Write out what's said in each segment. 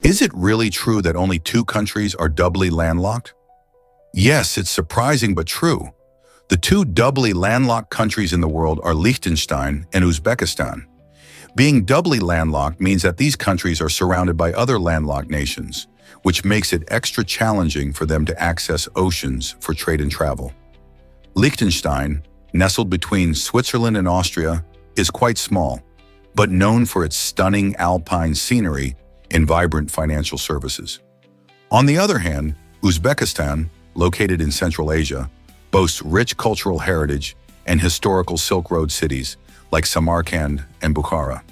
Is it really true that only two countries are doubly landlocked? Yes, it's surprising but true. The two doubly landlocked countries in the world are Liechtenstein and Uzbekistan. Being doubly landlocked means that these countries are surrounded by other landlocked nations, which makes it extra challenging for them to access oceans for trade and travel. Liechtenstein, nestled between Switzerland and Austria, is quite small, but known for its stunning alpine scenery and vibrant financial services. On the other hand, Uzbekistan, located in Central Asia, boasts rich cultural heritage and historical Silk Road cities like Samarkand and Bukhara.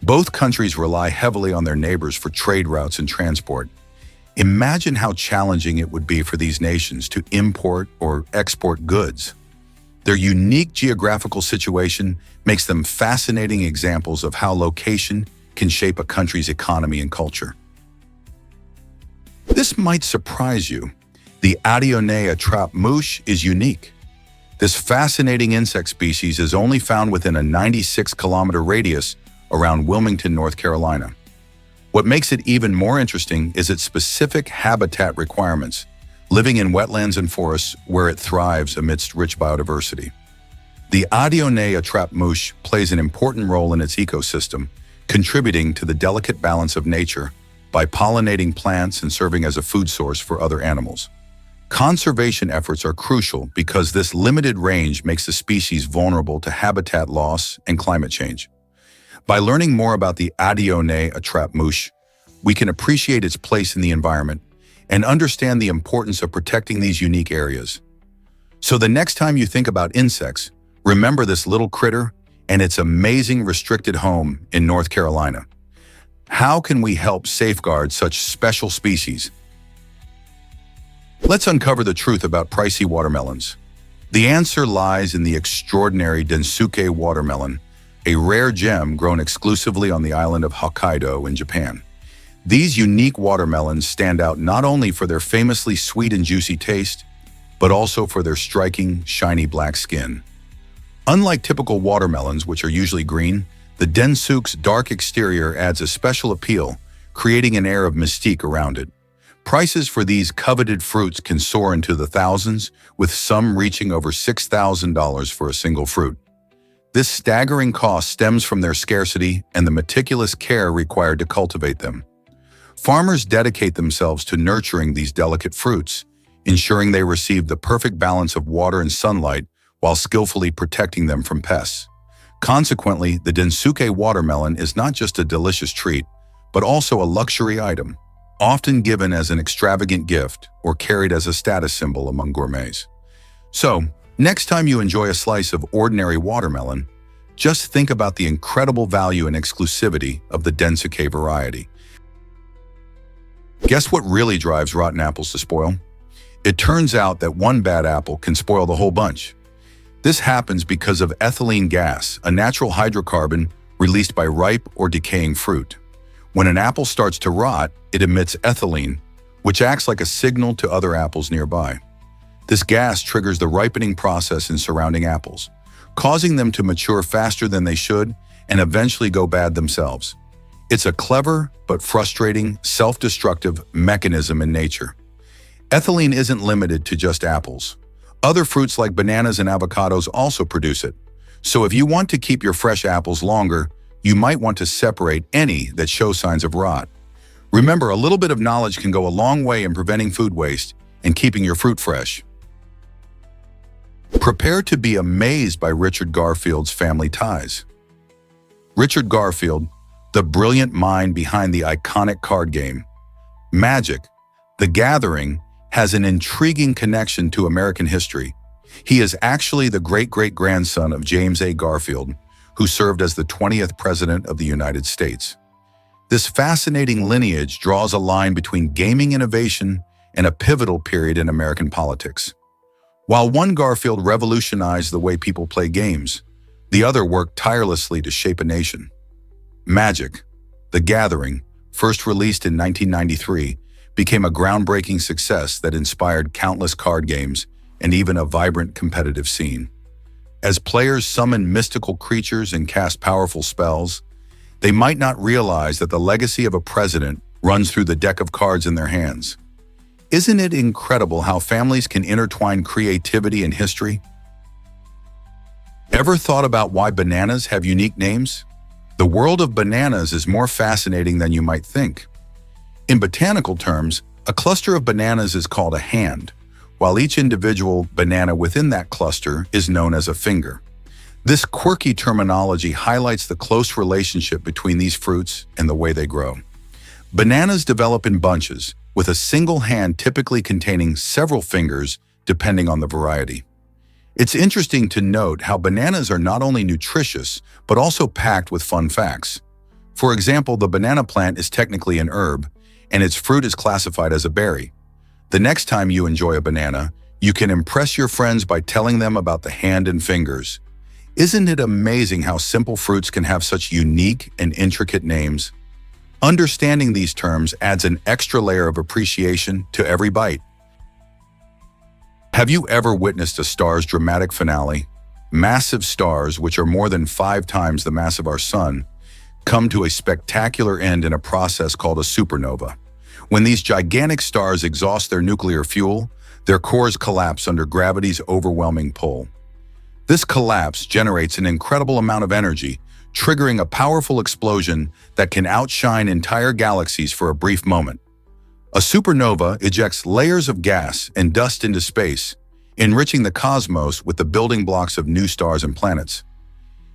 Both countries rely heavily on their neighbors for trade routes and transport. Imagine how challenging it would be for these nations to import or export goods. Their unique geographical situation makes them fascinating examples of how location can shape a country's economy and culture. This might surprise you. The Adionea trap-mouche is unique. This fascinating insect species is only found within a 96-kilometer radius around Wilmington, North Carolina. What makes it even more interesting is its specific habitat requirements, living in wetlands and forests where it thrives amidst rich biodiversity. The Adionea trap-mouche plays an important role in its ecosystem, contributing to the delicate balance of nature by pollinating plants and serving as a food source for other animals. Conservation efforts are crucial because this limited range makes the species vulnerable to habitat loss and climate change. By learning more about the Adionea trap-mouche, we can appreciate its place in the environment and understand the importance of protecting these unique areas. So the next time you think about insects, remember this little critter and its amazing restricted home in North Carolina. How can we help safeguard such special species? Let's uncover the truth about pricey watermelons. The answer lies in the extraordinary Densuke watermelon, a rare gem grown exclusively on the island of Hokkaido in Japan. These unique watermelons stand out not only for their famously sweet and juicy taste, but also for their striking, shiny black skin. Unlike typical watermelons, which are usually green, the Densuke's dark exterior adds a special appeal, creating an air of mystique around it. Prices for these coveted fruits can soar into the thousands, with some reaching over $6,000 for a single fruit. This staggering cost stems from their scarcity and the meticulous care required to cultivate them. Farmers dedicate themselves to nurturing these delicate fruits, ensuring they receive the perfect balance of water and sunlight while skillfully protecting them from pests. Consequently, the Densuke watermelon is not just a delicious treat, but also a luxury item, often given as an extravagant gift or carried as a status symbol among gourmets. So, next time you enjoy a slice of ordinary watermelon, just think about the incredible value and exclusivity of the Densuke variety. Guess what really drives rotten apples to spoil? It turns out that one bad apple can spoil the whole bunch. This happens because of ethylene gas, a natural hydrocarbon released by ripe or decaying fruit. When an apple starts to rot, it emits ethylene, which acts like a signal to other apples nearby. This gas triggers the ripening process in surrounding apples, causing them to mature faster than they should and eventually go bad themselves. It's a clever but frustrating, self-destructive mechanism in nature. Ethylene isn't limited to just apples. Other fruits like bananas and avocados also produce it. So if you want to keep your fresh apples longer, you might want to separate any that show signs of rot. Remember, a little bit of knowledge can go a long way in preventing food waste and keeping your fruit fresh. Prepare to be amazed by Richard Garfield's family ties. Richard Garfield, the brilliant mind behind the iconic card game Magic, the Gathering, has an intriguing connection to American history. He is actually the great-great-grandson of James A. Garfield, who served as the 20th President of the United States. This fascinating lineage draws a line between gaming innovation and a pivotal period in American politics. While one Garfield revolutionized the way people play games, the other worked tirelessly to shape a nation. Magic, the Gathering, first released in 1993, became a groundbreaking success that inspired countless card games and even a vibrant competitive scene. As players summon mystical creatures and cast powerful spells, they might not realize that the legacy of a president runs through the deck of cards in their hands. Isn't it incredible how families can intertwine creativity and history? Ever thought about why bananas have unique names? The world of bananas is more fascinating than you might think. In botanical terms, a cluster of bananas is called a hand, while each individual banana within that cluster is known as a finger. This quirky terminology highlights the close relationship between these fruits and the way they grow. Bananas develop in bunches, with a single hand typically containing several fingers depending on the variety. It's interesting to note how bananas are not only nutritious, but also packed with fun facts. For example, the banana plant is technically an herb, and its fruit is classified as a berry. The next time you enjoy a banana, you can impress your friends by telling them about the hand and fingers. Isn't it amazing how simple fruits can have such unique and intricate names? Understanding these terms adds an extra layer of appreciation to every bite. Have you ever witnessed a star's dramatic finale? Massive stars, which are more than 5 times the mass of our sun, come to a spectacular end in a process called a supernova. When these gigantic stars exhaust their nuclear fuel, their cores collapse under gravity's overwhelming pull. This collapse generates an incredible amount of energy, triggering a powerful explosion that can outshine entire galaxies for a brief moment. A supernova ejects layers of gas and dust into space, enriching the cosmos with the building blocks of new stars and planets.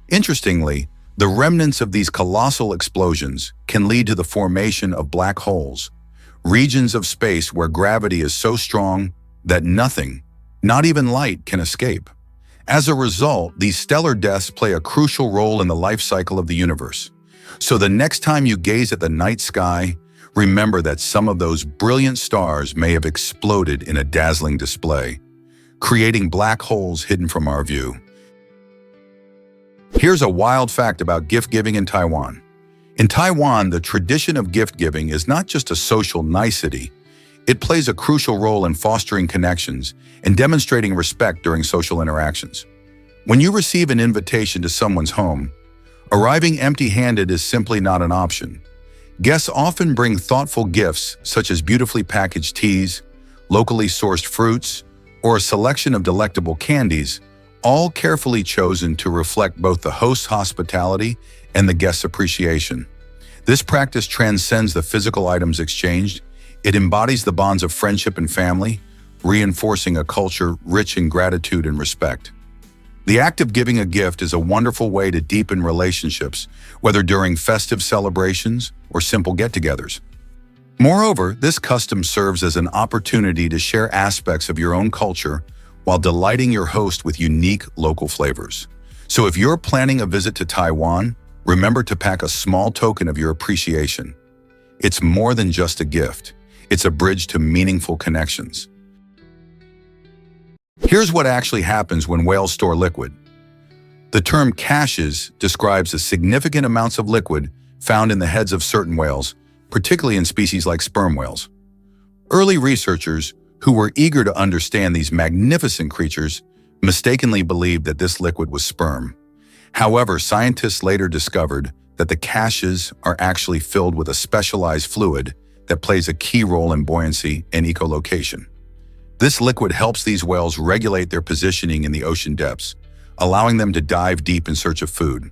Interestingly, the remnants of these colossal explosions can lead to the formation of black holes, regions of space where gravity is so strong that nothing, not even light, can escape. As a result, these stellar deaths play a crucial role in the life cycle of the universe. So the next time you gaze at the night sky, remember that some of those brilliant stars may have exploded in a dazzling display, creating black holes hidden from our view. Here's a wild fact about gift-giving in Taiwan. In Taiwan, the tradition of gift-giving is not just a social nicety. It plays a crucial role in fostering connections and demonstrating respect during social interactions. When you receive an invitation to someone's home, arriving empty-handed is simply not an option. Guests often bring thoughtful gifts such as beautifully packaged teas, locally sourced fruits, or a selection of delectable candies, all carefully chosen to reflect both the host's hospitality and the guest's appreciation. This practice transcends the physical items exchanged. It embodies the bonds of friendship and family, reinforcing a culture rich in gratitude and respect. The act of giving a gift is a wonderful way to deepen relationships, whether during festive celebrations or simple get-togethers. Moreover, this custom serves as an opportunity to share aspects of your own culture while delighting your host with unique local flavors. So if you're planning a visit to Taiwan, remember to pack a small token of your appreciation. It's more than just a gift. It's a bridge to meaningful connections. Here's what actually happens when whales store liquid. The term caches describes the significant amounts of liquid found in the heads of certain whales, particularly in species like sperm whales. Early researchers, who were eager to understand these magnificent creatures, mistakenly believed that this liquid was sperm. However, scientists later discovered that the caches are actually filled with a specialized fluid that plays a key role in buoyancy and echolocation. This liquid helps these whales regulate their positioning in the ocean depths, allowing them to dive deep in search of food.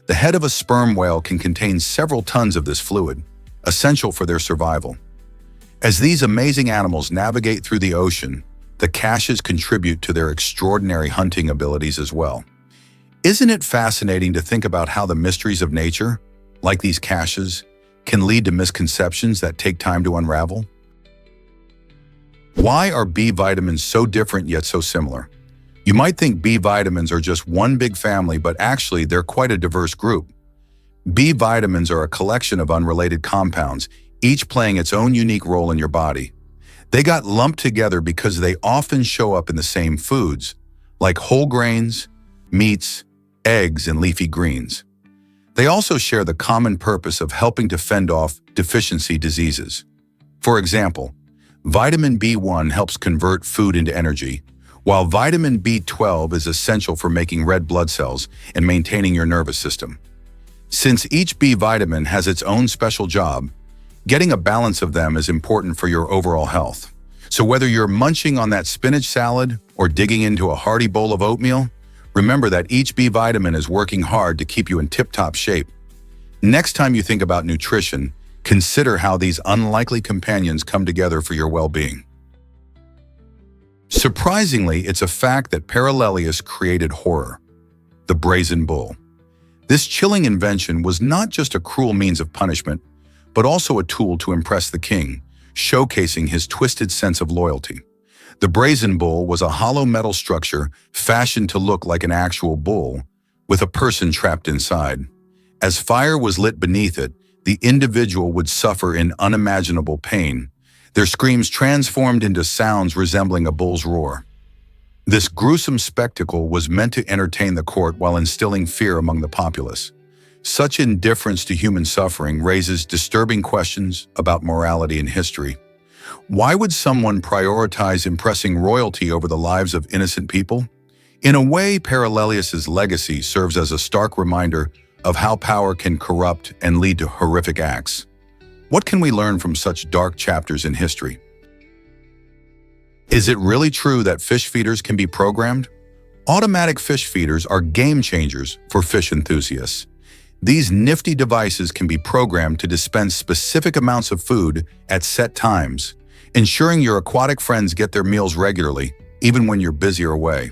The head of a sperm whale can contain several tons of this fluid, essential for their survival. As these amazing animals navigate through the ocean, the caches contribute to their extraordinary hunting abilities as well. Isn't it fascinating to think about how the mysteries of nature, like these caches, can lead to misconceptions that take time to unravel? Why are B vitamins so different yet so similar? You might think B vitamins are just one big family, but actually they're quite a diverse group. B vitamins are a collection of unrelated compounds, each playing its own unique role in your body. They got lumped together because they often show up in the same foods, like whole grains, meats, eggs, and leafy greens. They also share the common purpose of helping to fend off deficiency diseases. For example, vitamin B1 helps convert food into energy, while vitamin B12 is essential for making red blood cells and maintaining your nervous system. Since each B vitamin has its own special job, Getting a balance of them is important for your overall health. So whether you're munching on that spinach salad or digging into a hearty bowl of oatmeal, remember that each B vitamin is working hard to keep you in tip-top shape. Next time you think about nutrition, consider how these unlikely companions come together for your well-being. Surprisingly, it's a fact that Parallelius created horror, the brazen bull. This chilling invention was not just a cruel means of punishment, but also a tool to impress the king, showcasing his twisted sense of loyalty. The brazen bull was a hollow metal structure fashioned to look like an actual bull, with a person trapped inside. As fire was lit beneath it, the individual would suffer in unimaginable pain, their screams transformed into sounds resembling a bull's roar. This gruesome spectacle was meant to entertain the court while instilling fear among the populace. Such indifference to human suffering raises disturbing questions about morality and history. Why would someone prioritize impressing royalty over the lives of innocent people? In a way, Parallelius's legacy serves as a stark reminder of how power can corrupt and lead to horrific acts. What can we learn from such dark chapters in history? Is it really true that fish feeders can be programmed? Automatic fish feeders are game changers for fish enthusiasts. These nifty devices can be programmed to dispense specific amounts of food at set times, ensuring your aquatic friends get their meals regularly, even when you're busy or away.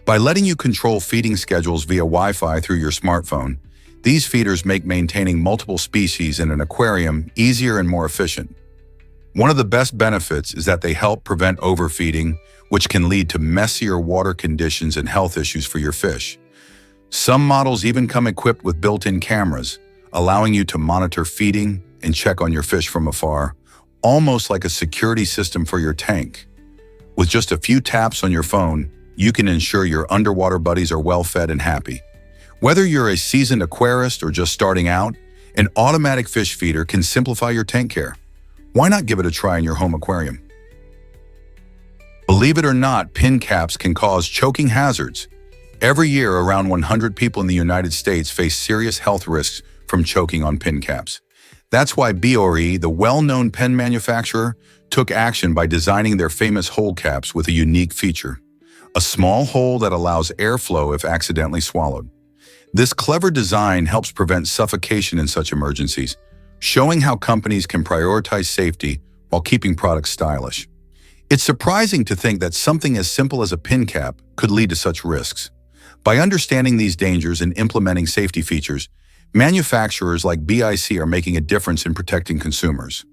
By letting you control feeding schedules via Wi-Fi through your smartphone, these feeders make maintaining multiple species in an aquarium easier and more efficient. One of the best benefits is that they help prevent overfeeding, which can lead to messier water conditions and health issues for your fish. Some models even come equipped with built-in cameras, allowing you to monitor feeding and check on your fish from afar, almost like a security system for your tank. With just a few taps on your phone, you can ensure your underwater buddies are well fed and happy. Whether you're a seasoned aquarist or just starting out, an automatic fish feeder can simplify your tank care. Why not give it a try in your home aquarium? Believe it or not, pin caps can cause choking hazards. Every year, around 100 people in the United States face serious health risks from choking on pin caps. That's why Biore, the well-known pen manufacturer, took action by designing their famous hole caps with a unique feature: a small hole that allows airflow if accidentally swallowed. This clever design helps prevent suffocation in such emergencies, showing how companies can prioritize safety while keeping products stylish. It's surprising to think that something as simple as a pin cap could lead to such risks. By understanding these dangers and implementing safety features, manufacturers like BIC are making a difference in protecting consumers.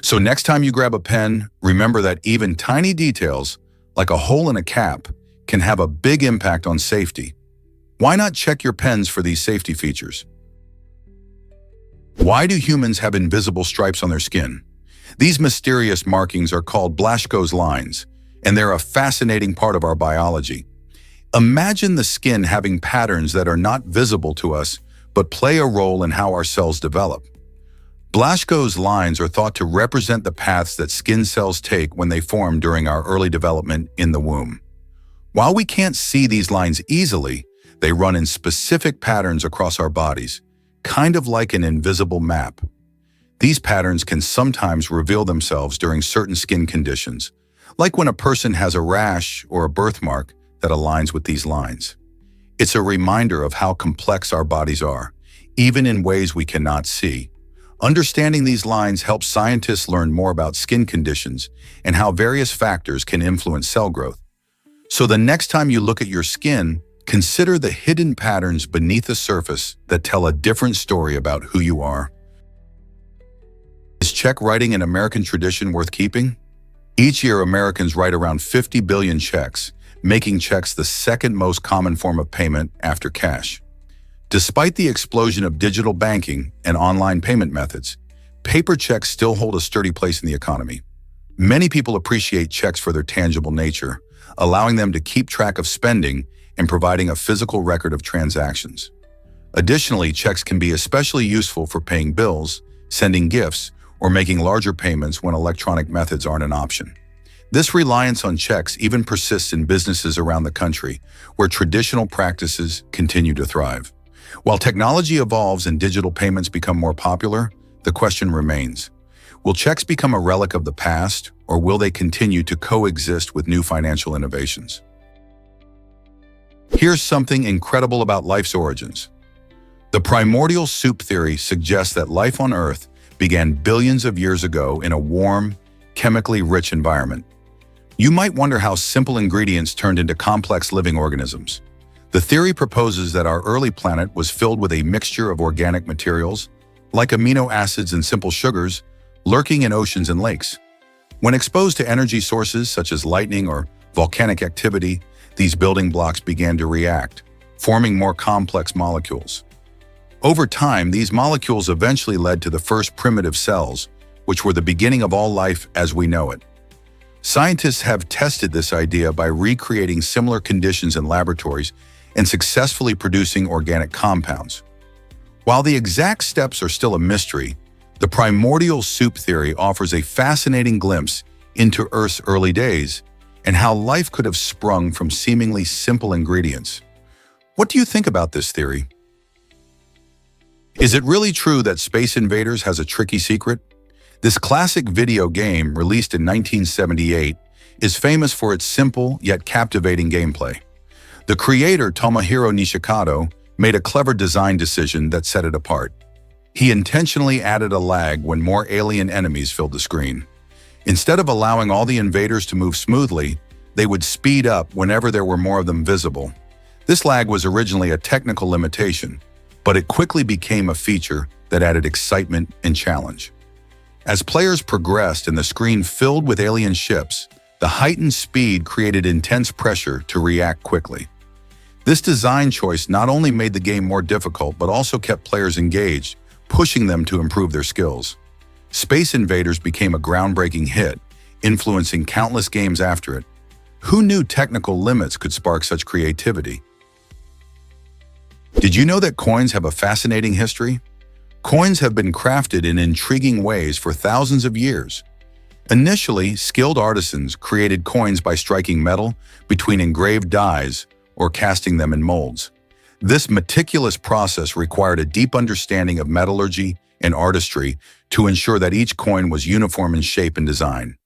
So next time you grab a pen, remember that even tiny details, like a hole in a cap, can have a big impact on safety. Why not check your pens for these safety features? Why do humans have invisible stripes on their skin? These mysterious markings are called Blaschko's lines, and they're a fascinating part of our biology. Imagine the skin having patterns that are not visible to us, but play a role in how our cells develop. Blaschko's lines are thought to represent the paths that skin cells take when they form during our early development in the womb. While we can't see these lines easily, they run in specific patterns across our bodies, kind of like an invisible map. These patterns can sometimes reveal themselves during certain skin conditions, like when a person has a rash or a birthmark that aligns with these lines. It's a reminder of how complex our bodies are, even in ways we cannot see. Understanding these lines helps scientists learn more about skin conditions and how various factors can influence cell growth. So the next time you look at your skin, consider the hidden patterns beneath the surface that tell a different story about who you are. Is check writing an American tradition worth keeping? Each year, Americans write around 50 billion checks, making checks the second most common form of payment after cash. Despite the explosion of digital banking and online payment methods, paper checks still hold a sturdy place in the economy. Many people appreciate checks for their tangible nature, allowing them to keep track of spending and providing a physical record of transactions. Additionally, checks can be especially useful for paying bills, sending gifts, or making larger payments when electronic methods aren't an option. This reliance on checks even persists in businesses around the country, where traditional practices continue to thrive. While technology evolves and digital payments become more popular, the question remains: Will checks become a relic of the past, or will they continue to coexist with new financial innovations? Here's something incredible about life's origins. The primordial soup theory suggests that life on Earth began billions of years ago in a warm, chemically rich environment. You might wonder how simple ingredients turned into complex living organisms. The theory proposes that our early planet was filled with a mixture of organic materials, like amino acids and simple sugars, lurking in oceans and lakes. When exposed to energy sources such as lightning or volcanic activity, these building blocks began to react, forming more complex molecules. Over time, these molecules eventually led to the first primitive cells, which were the beginning of all life as we know it. Scientists have tested this idea by recreating similar conditions in laboratories and successfully producing organic compounds. While the exact steps are still a mystery, the primordial soup theory offers a fascinating glimpse into Earth's early days and how life could have sprung from seemingly simple ingredients. What do you think about this theory? Is it really true that Space Invaders has a tricky secret? This classic video game, released in 1978, is famous for its simple yet captivating gameplay. The creator, Tomohiro Nishikado, made a clever design decision that set it apart. He intentionally added a lag when more alien enemies filled the screen. Instead of allowing all the invaders to move smoothly, they would speed up whenever there were more of them visible. This lag was originally a technical limitation, but it quickly became a feature that added excitement and challenge. As players progressed and the screen filled with alien ships, the heightened speed created intense pressure to react quickly. This design choice not only made the game more difficult, but also kept players engaged, pushing them to improve their skills. Space Invaders became a groundbreaking hit, influencing countless games after it. Who knew technical limits could spark such creativity? Did you know that coins have a fascinating history? Coins have been crafted in intriguing ways for thousands of years. Initially, skilled artisans created coins by striking metal between engraved dies or casting them in molds. This meticulous process required a deep understanding of metallurgy and artistry to ensure that each coin was uniform in shape and design.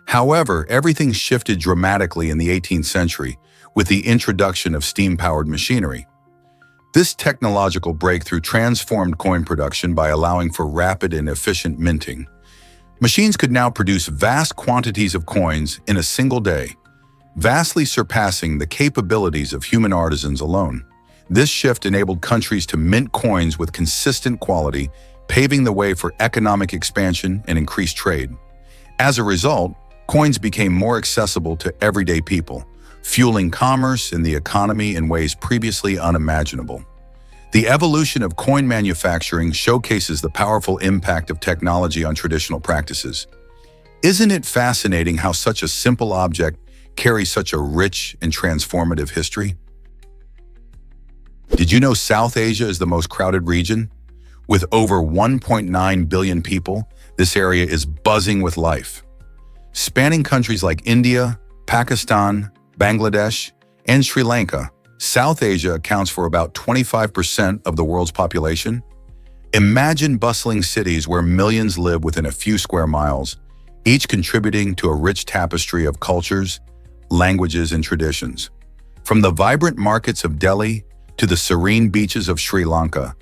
However, everything shifted dramatically in the 18th century with the introduction of steam-powered machinery. This technological breakthrough transformed coin production by allowing for rapid and efficient minting. Machines could now produce vast quantities of coins in a single day, vastly surpassing the capabilities of human artisans alone. This shift enabled countries to mint coins with consistent quality, paving the way for economic expansion and increased trade. As a result, coins became more accessible to everyday people, fueling commerce and the economy in ways previously unimaginable. The evolution of coin manufacturing showcases the powerful impact of technology on traditional practices. Isn't it fascinating how such a simple object carries such a rich and transformative history? Did you know South Asia is the most crowded region? With over 1.9 billion people, this area is buzzing with life. Spanning countries like India, Pakistan, Bangladesh, and Sri Lanka, South Asia accounts for about 25% of the world's population. Imagine bustling cities where millions live within a few square miles, each contributing to a rich tapestry of cultures, languages, and traditions. From the vibrant markets of Delhi to the serene beaches of Sri Lanka,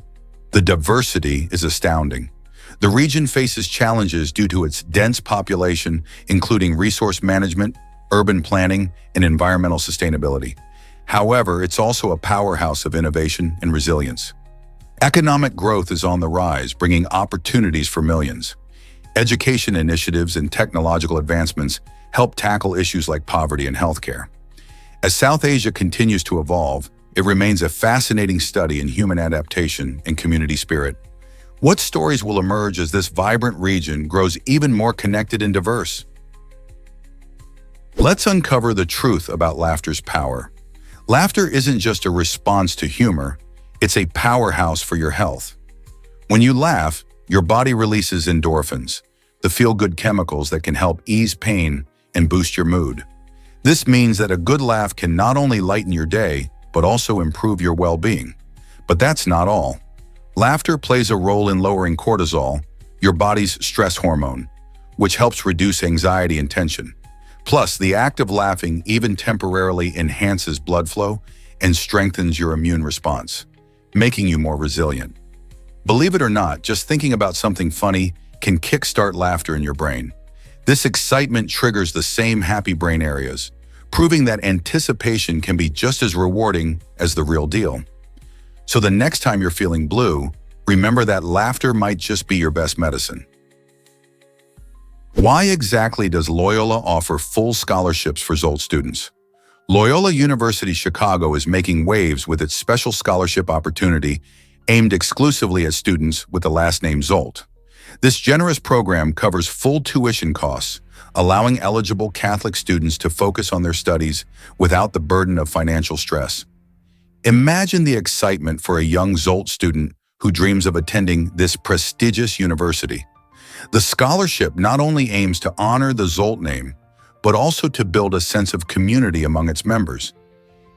the diversity is astounding. The region faces challenges due to its dense population, including resource management, urban planning, and environmental sustainability. However, it's also a powerhouse of innovation and resilience. Economic growth is on the rise, bringing opportunities for millions. Education initiatives and technological advancements help tackle issues like poverty and healthcare. As South Asia continues to evolve, it remains a fascinating study in human adaptation and community spirit. What stories will emerge as this vibrant region grows even more connected and diverse? Let's uncover the truth about laughter's power. Laughter isn't just a response to humor, it's a powerhouse for your health. When you laugh, your body releases endorphins, the feel-good chemicals that can help ease pain and boost your mood. This means that a good laugh can not only lighten your day, but also improve your well-being. But that's not all. Laughter plays a role in lowering cortisol, your body's stress hormone. which helps reduce anxiety and tension. Plus, the act of laughing even temporarily enhances blood flow and strengthens your immune response, making you more resilient. Believe it or not, just thinking about something funny can kickstart laughter in your brain. This excitement triggers the same happy brain areas, proving that anticipation can be just as rewarding as the real deal. So the next time you're feeling blue, remember that laughter might just be your best medicine. Why exactly does Loyola offer full scholarships for Zolt students? Loyola University Chicago is making waves with its special scholarship opportunity aimed exclusively at students with the last name Zolt. This generous program covers full tuition costs, allowing eligible Catholic students to focus on their studies without the burden of financial stress. Imagine the excitement for a young Zolt student who dreams of attending this prestigious university. The scholarship not only aims to honor the Zolt name, but also to build a sense of community among its members.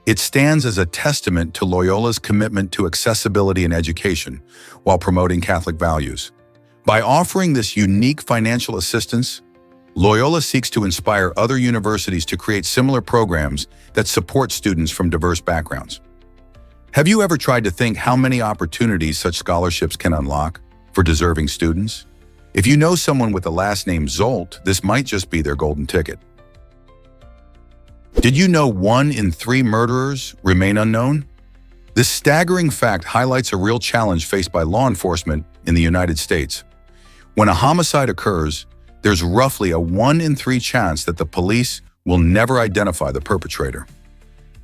It stands as a testament to Loyola's commitment to accessibility and education while promoting Catholic values. By offering this unique financial assistance, Loyola seeks to inspire other universities to create similar programs that support students from diverse backgrounds. Have you ever tried to think how many opportunities such scholarships can unlock for deserving students? If you know someone with the last name Zolt, this might just be their golden ticket. Did you know 1 in 3 murderers remain unknown? This staggering fact highlights a real challenge faced by law enforcement in the United States. When a homicide occurs, there's roughly a 1 in 3 chance that the police will never identify the perpetrator.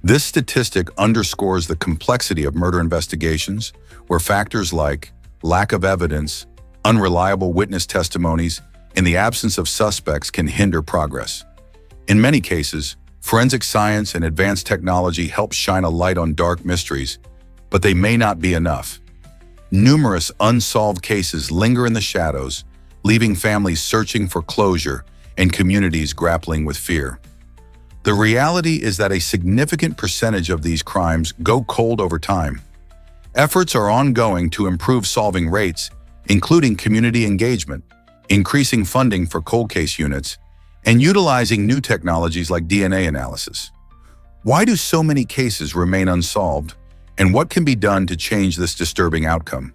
This statistic underscores the complexity of murder investigations, where factors like lack of evidence, unreliable witness testimonies, and the absence of suspects can hinder progress. In many cases, forensic science and advanced technology help shine a light on dark mysteries, but they may not be enough. Numerous unsolved cases linger in the shadows, leaving families searching for closure and communities grappling with fear. The reality is that a significant percentage of these crimes go cold over time. Efforts are ongoing to improve solving rates, including community engagement, increasing funding for cold case units, and utilizing new technologies like DNA analysis. Why do so many cases remain unsolved, and what can be done to change this disturbing outcome?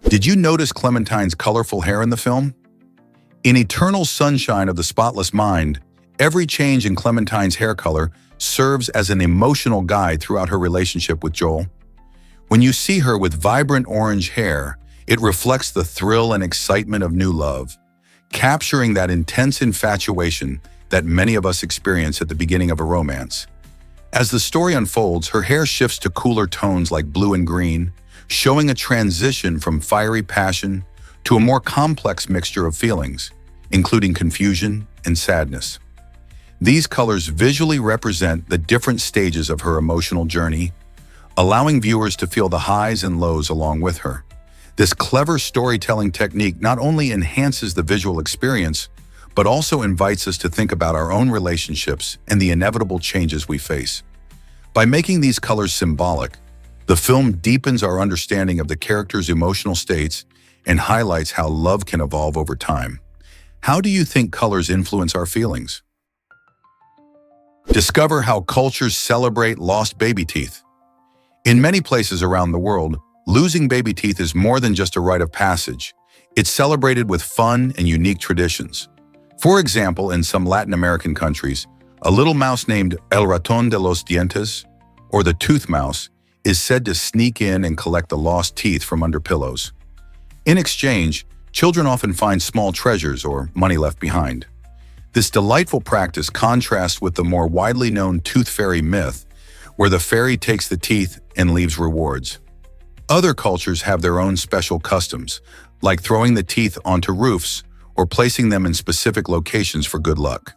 Did you notice Clementine's colorful hair in the film? In Eternal Sunshine of the Spotless Mind, every change in Clementine's hair color serves as an emotional guide throughout her relationship with Joel. When you see her with vibrant orange hair, it reflects the thrill and excitement of new love, capturing that intense infatuation that many of us experience at the beginning of a romance. As the story unfolds, her hair shifts to cooler tones like blue and green, showing a transition from fiery passion to a more complex mixture of feelings, including confusion and sadness. These colors visually represent the different stages of her emotional journey, allowing viewers to feel the highs and lows along with her. This clever storytelling technique not only enhances the visual experience, but also invites us to think about our own relationships and the inevitable changes we face. By making these colors symbolic, the film deepens our understanding of the characters' emotional states and highlights how love can evolve over time. How do you think colors influence our feelings? Discover how cultures celebrate lost baby teeth. In many places around the world, losing baby teeth is more than just a rite of passage. It's celebrated with fun and unique traditions. For example, in some Latin American countries, a little mouse named El Ratón de los Dientes, or the tooth mouse, is said to sneak in and collect the lost teeth from under pillows. In exchange, children often find small treasures or money left behind. This delightful practice contrasts with the more widely known tooth fairy myth, where the fairy takes the teeth and leaves rewards. Other cultures have their own special customs, like throwing the teeth onto roofs or placing them in specific locations for good luck.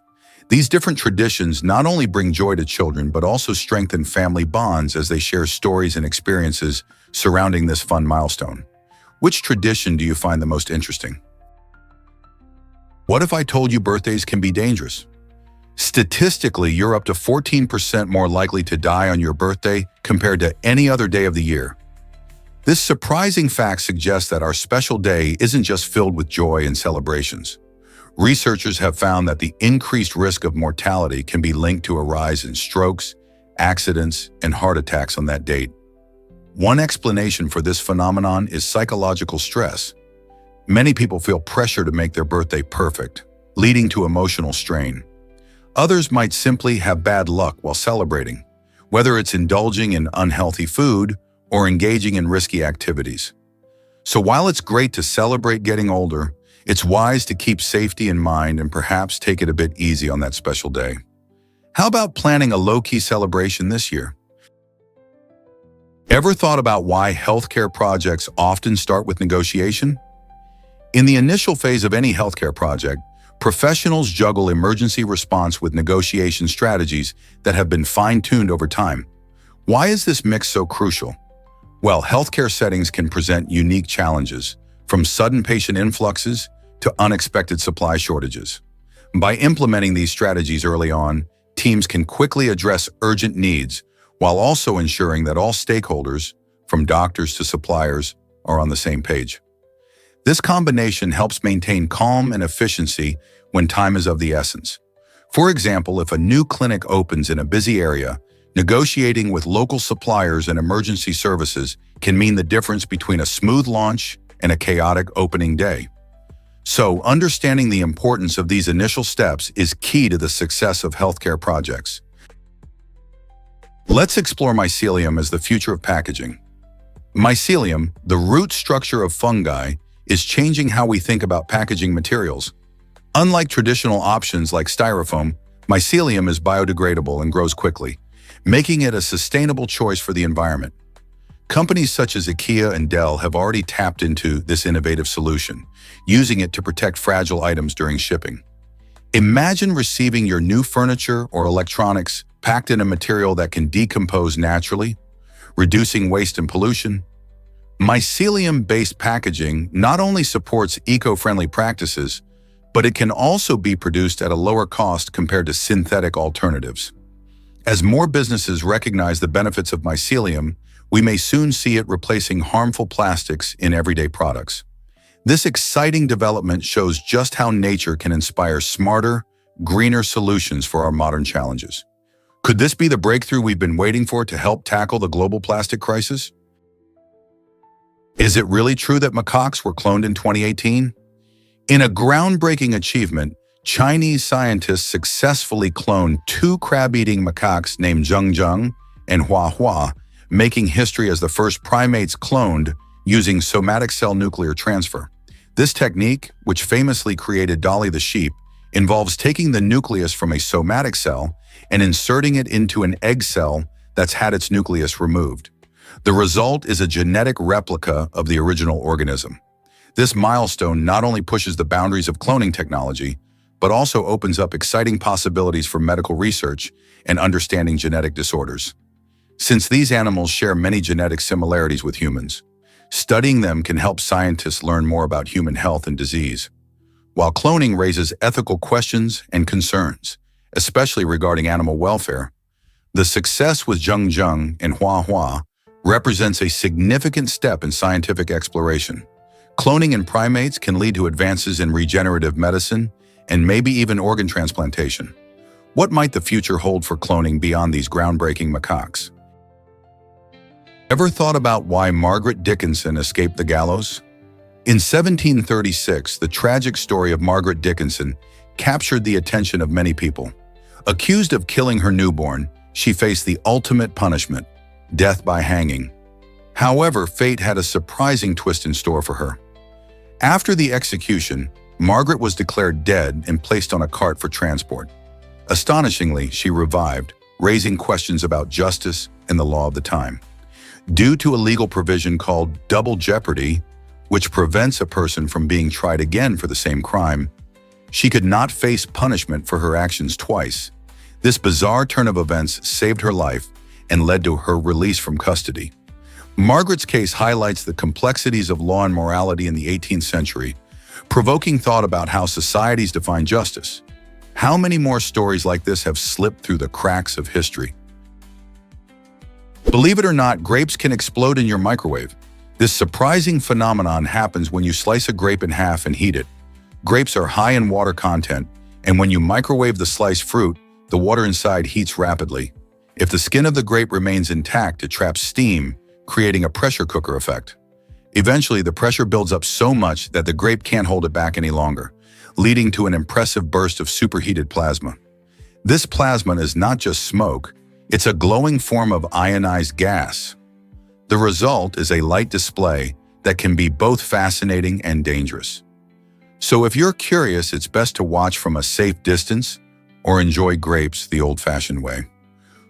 These different traditions not only bring joy to children, but also strengthen family bonds as they share stories and experiences surrounding this fun milestone. Which tradition do you find the most interesting? What if I told you birthdays can be dangerous? Statistically, you're up to 14% more likely to die on your birthday compared to any other day of the year. This surprising fact suggests that our special day isn't just filled with joy and celebrations. Researchers have found that the increased risk of mortality can be linked to a rise in strokes, accidents, and heart attacks on that date. One explanation for this phenomenon is psychological stress. Many people feel pressure to make their birthday perfect, leading to emotional strain. Others might simply have bad luck while celebrating, whether it's indulging in unhealthy food or engaging in risky activities. So while it's great to celebrate getting older, it's wise to keep safety in mind and perhaps take it a bit easy on that special day. How about planning a low-key celebration this year? Ever thought about why healthcare projects often start with negotiation? In the initial phase of any healthcare project, professionals juggle emergency response with negotiation strategies that have been fine-tuned over time. Why is this mix so crucial? Well, healthcare settings can present unique challenges, from sudden patient influxes to unexpected supply shortages. By implementing these strategies early on, teams can quickly address urgent needs while also ensuring that all stakeholders, from doctors to suppliers, are on the same page. This combination helps maintain calm and efficiency when time is of the essence. For example, if a new clinic opens in a busy area, negotiating with local suppliers and emergency services can mean the difference between a smooth launch and a chaotic opening day. So, understanding the importance of these initial steps is key to the success of healthcare projects. Let's explore mycelium as the future of packaging. Mycelium, the root structure of fungi, is changing how we think about packaging materials. Unlike traditional options like styrofoam, mycelium is biodegradable and grows quickly, making it a sustainable choice for the environment. Companies such as IKEA and Dell have already tapped into this innovative solution, using it to protect fragile items during shipping. Imagine receiving your new furniture or electronics packed in a material that can decompose naturally, reducing waste and pollution. Mycelium-based packaging not only supports eco-friendly practices, but it can also be produced at a lower cost compared to synthetic alternatives. As more businesses recognize the benefits of mycelium, we may soon see it replacing harmful plastics in everyday products. This exciting development shows just how nature can inspire smarter, greener solutions for our modern challenges. Could this be the breakthrough we've been waiting for to help tackle the global plastic crisis? Is it really true that macaques were cloned in 2018? In a groundbreaking achievement, Chinese scientists successfully cloned two crab-eating macaques named Zheng and Hua, making history as the first primates cloned using somatic cell nuclear transfer. This technique, which famously created Dolly the sheep, involves taking the nucleus from a somatic cell and inserting it into an egg cell that's had its nucleus removed. The result is a genetic replica of the original organism. This milestone not only pushes the boundaries of cloning technology, but also opens up exciting possibilities for medical research and understanding genetic disorders. Since these animals share many genetic similarities with humans, studying them can help scientists learn more about human health and disease, while cloning raises ethical questions and concerns, especially regarding animal welfare. The success with Zheng and Hua represents a significant step in scientific exploration. Cloning in primates can lead to advances in regenerative medicine and maybe even organ transplantation. What might the future hold for cloning beyond these groundbreaking macaques? Ever thought about why Margaret Dickinson escaped the gallows? In 1736, the tragic story of Margaret Dickinson captured the attention of many people. Accused of killing her newborn, she faced the ultimate punishment, death by hanging. However, fate had a surprising twist in store for her. After the execution, Margaret was declared dead and placed on a cart for transport. Astonishingly, she revived, raising questions about justice and the law of the time. Due to a legal provision called double jeopardy, which prevents a person from being tried again for the same crime, she could not face punishment for her actions twice. This bizarre turn of events saved her life and led to her release from custody. Margaret's case highlights the complexities of law and morality in the 18th century, provoking thought about how societies define justice. How many more stories like this have slipped through the cracks of history? Believe it or not, grapes can explode in your microwave. This surprising phenomenon happens when you slice a grape in half and heat it. Grapes are high in water content, and when you microwave the sliced fruit, the water inside heats rapidly. If the skin of the grape remains intact, it traps steam, creating a pressure cooker effect. Eventually, the pressure builds up so much that the grape can't hold it back any longer, leading to an impressive burst of superheated plasma. This plasma is not just smoke, it's a glowing form of ionized gas. The result is a light display that can be both fascinating and dangerous. So if you're curious, it's best to watch from a safe distance or enjoy grapes the old-fashioned way.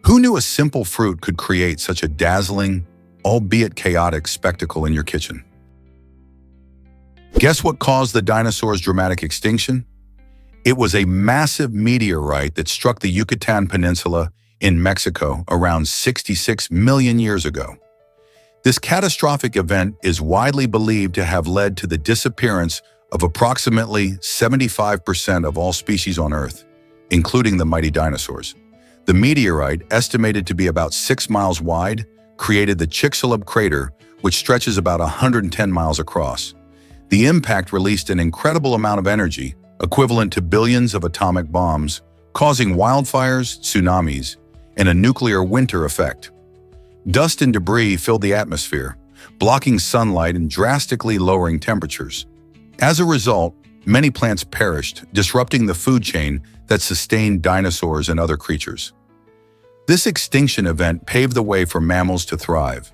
Who knew a simple fruit could create such a dazzling, albeit chaotic, spectacle in your kitchen? Guess what caused the dinosaurs' dramatic extinction? It was a massive meteorite that struck the Yucatan Peninsula in Mexico around 66 million years ago. This catastrophic event is widely believed to have led to the disappearance of approximately 75% of all species on Earth, including the mighty dinosaurs. The meteorite, estimated to be about 6 miles wide, created the Chicxulub crater, which stretches about 110 miles across. The impact released an incredible amount of energy, equivalent to billions of atomic bombs, causing wildfires, tsunamis, and a nuclear winter effect. Dust and debris filled the atmosphere, blocking sunlight and drastically lowering temperatures. As a result, many plants perished, disrupting the food chain that sustained dinosaurs and other creatures. This extinction event paved the way for mammals to thrive.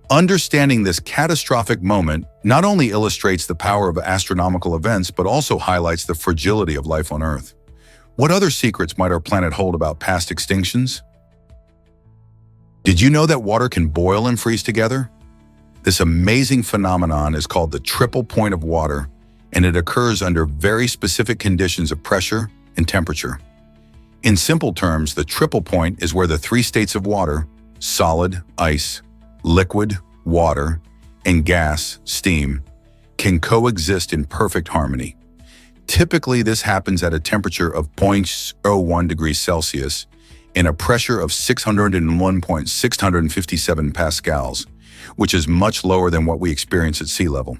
Understanding this catastrophic moment not only illustrates the power of astronomical events, but also highlights the fragility of life on Earth. What other secrets might our planet hold about past extinctions? Did you know that water can boil and freeze together? This amazing phenomenon is called the triple point of water, and it occurs under very specific conditions of pressure and temperature. In simple terms, the triple point is where the three states of water, solid, ice, liquid, water, and gas, steam, can coexist in perfect harmony. Typically, this happens at a temperature of 0.01 degrees Celsius and a pressure of 601.657 pascals, which is much lower than what we experience at sea level.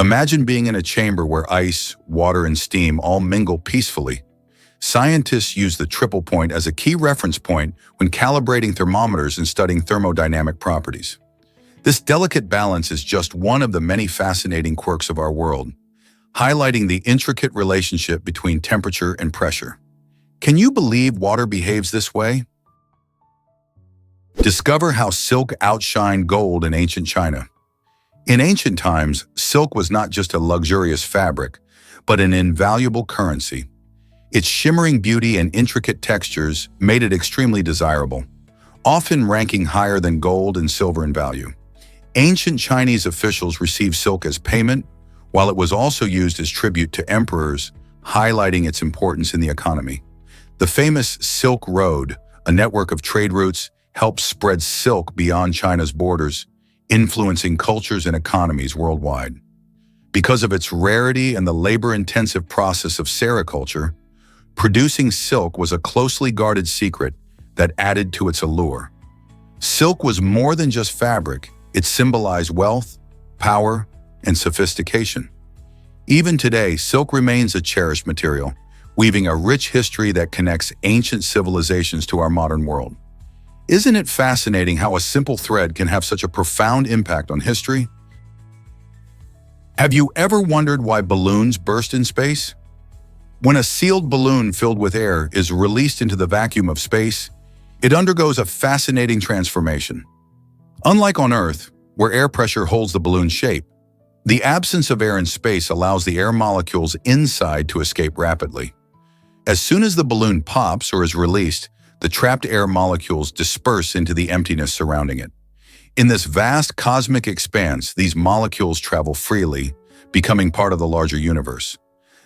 Imagine being in a chamber where ice, water, and steam all mingle peacefully. Scientists use the triple point as a key reference point when calibrating thermometers and studying thermodynamic properties. This delicate balance is just one of the many fascinating quirks of our world, highlighting the intricate relationship between temperature and pressure. Can you believe water behaves this way? Discover how silk outshined gold in ancient China. In ancient times, silk was not just a luxurious fabric, but an invaluable currency. Its shimmering beauty and intricate textures made it extremely desirable, often ranking higher than gold and silver in value. Ancient Chinese officials received silk as payment, while it was also used as tribute to emperors, highlighting its importance in the economy. The famous Silk Road, a network of trade routes, helped spread silk beyond China's borders, influencing cultures and economies worldwide. Because of its rarity and the labor-intensive process of sericulture, producing silk was a closely guarded secret that added to its allure. Silk was more than just fabric, it symbolized wealth, power, and sophistication. Even today, silk remains a cherished material, weaving a rich history that connects ancient civilizations to our modern world. Isn't it fascinating how a simple thread can have such a profound impact on history? Have you ever wondered why balloons burst in space? When a sealed balloon filled with air is released into the vacuum of space, it undergoes a fascinating transformation. Unlike on Earth, where air pressure holds the balloon's shape, the absence of air in space allows the air molecules inside to escape rapidly. As soon as the balloon pops or is released, the trapped air molecules disperse into the emptiness surrounding it. In this vast cosmic expanse, these molecules travel freely, becoming part of the larger universe.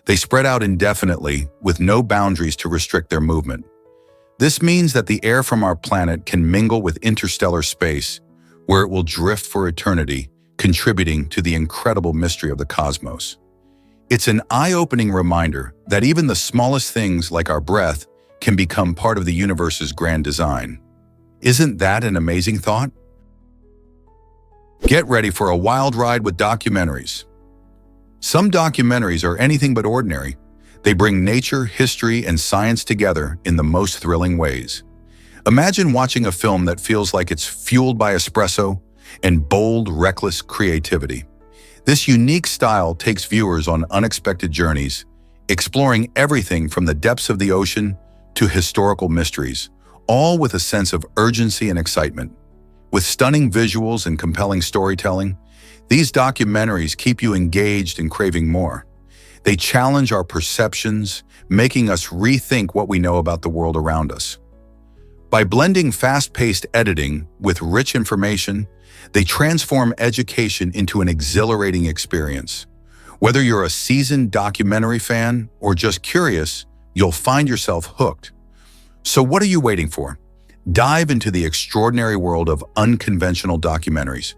They spread out indefinitely, with no boundaries to restrict their movement. This means that the air from our planet can mingle with interstellar space, where it will drift for eternity, contributing to the incredible mystery of the cosmos. It's an eye-opening reminder that even the smallest things, like our breath, can become part of the universe's grand design. Isn't that an amazing thought? Get ready for a wild ride with documentaries. Some documentaries are anything but ordinary. They bring nature, history, and science together in the most thrilling ways. Imagine watching a film that feels like it's fueled by espresso and bold, reckless creativity. This unique style takes viewers on unexpected journeys, exploring everything from the depths of the ocean to historical mysteries, all with a sense of urgency and excitement. With stunning visuals and compelling storytelling, these documentaries keep you engaged and craving more. They challenge our perceptions, making us rethink what we know about the world around us. By blending fast-paced editing with rich information, they transform education into an exhilarating experience. Whether you're a seasoned documentary fan or just curious, you'll find yourself hooked. So what are you waiting for? Dive into the extraordinary world of unconventional documentaries.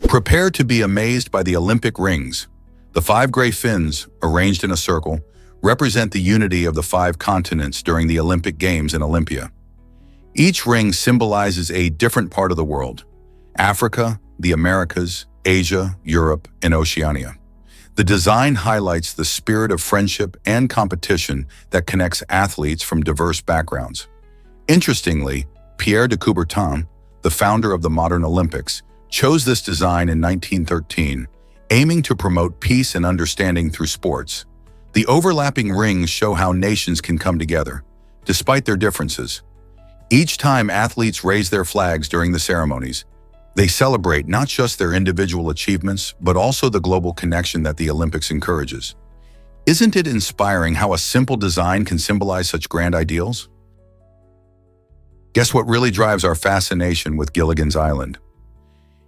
Prepare to be amazed by the Olympic rings. The 5 gray fins, arranged in a circle, represent the unity of the 5 continents during the Olympic Games in Olympia. Each ring symbolizes a different part of the world: Africa, the Americas, Asia, Europe, and Oceania. The design highlights the spirit of friendship and competition that connects athletes from diverse backgrounds. Interestingly, Pierre de Coubertin, the founder of the modern Olympics, chose this design in 1913, aiming to promote peace and understanding through sports. The overlapping rings show how nations can come together, despite their differences. Each time athletes raise their flags during the ceremonies, they celebrate not just their individual achievements, but also the global connection that the Olympics encourages. Isn't it inspiring how a simple design can symbolize such grand ideals? Guess what really drives our fascination with Gilligan's Island?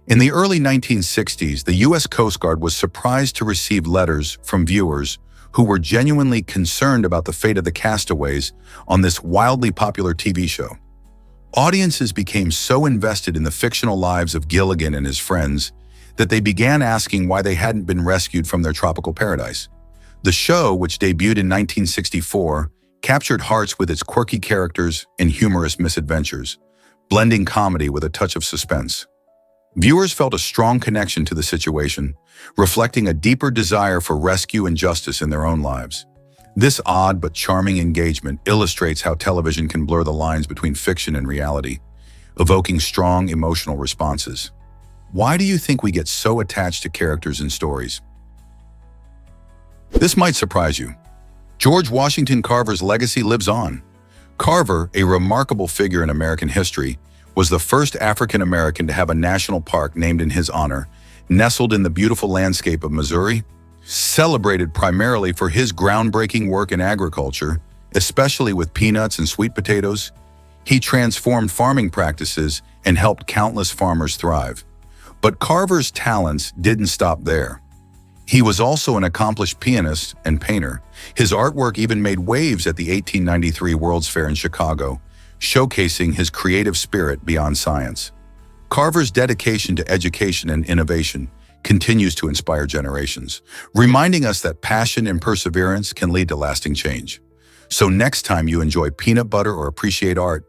In the early 1960s, the U.S. Coast Guard was surprised to receive letters from viewers who were genuinely concerned about the fate of the castaways on this wildly popular TV show. Audiences became so invested in the fictional lives of Gilligan and his friends that they began asking why they hadn't been rescued from their tropical paradise. The show, which debuted in 1964, captured hearts with its quirky characters and humorous misadventures, blending comedy with a touch of suspense. Viewers felt a strong connection to the situation, reflecting a deeper desire for rescue and justice in their own lives. This odd but charming engagement illustrates how television can blur the lines between fiction and reality, evoking strong emotional responses. Why do you think we get so attached to characters and stories? This might surprise you. George Washington Carver's legacy lives on. Carver, a remarkable figure in American history, was the first African American to have a national park named in his honor, nestled in the beautiful landscape of Missouri. Celebrated primarily for his groundbreaking work in agriculture, especially with peanuts and sweet potatoes, he transformed farming practices and helped countless farmers thrive. But Carver's talents didn't stop there. He was also an accomplished pianist and painter. His artwork even made waves at the 1893 World's Fair in Chicago, showcasing his creative spirit beyond science. Carver's dedication to education and innovation continues to inspire generations, reminding us that passion and perseverance can lead to lasting change. So next time you enjoy peanut butter or appreciate art,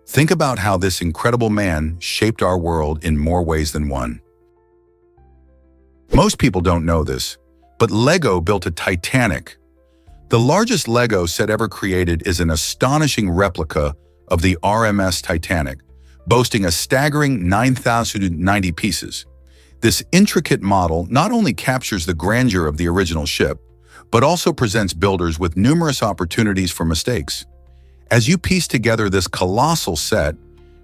think about how this incredible man shaped our world in more ways than one. Most people don't know this, but Lego built a Titanic. The largest Lego set ever created is an astonishing replica of the RMS Titanic, boasting a staggering 9,090 pieces. This intricate model not only captures the grandeur of the original ship, but also presents builders with numerous opportunities for mistakes. As you piece together this colossal set,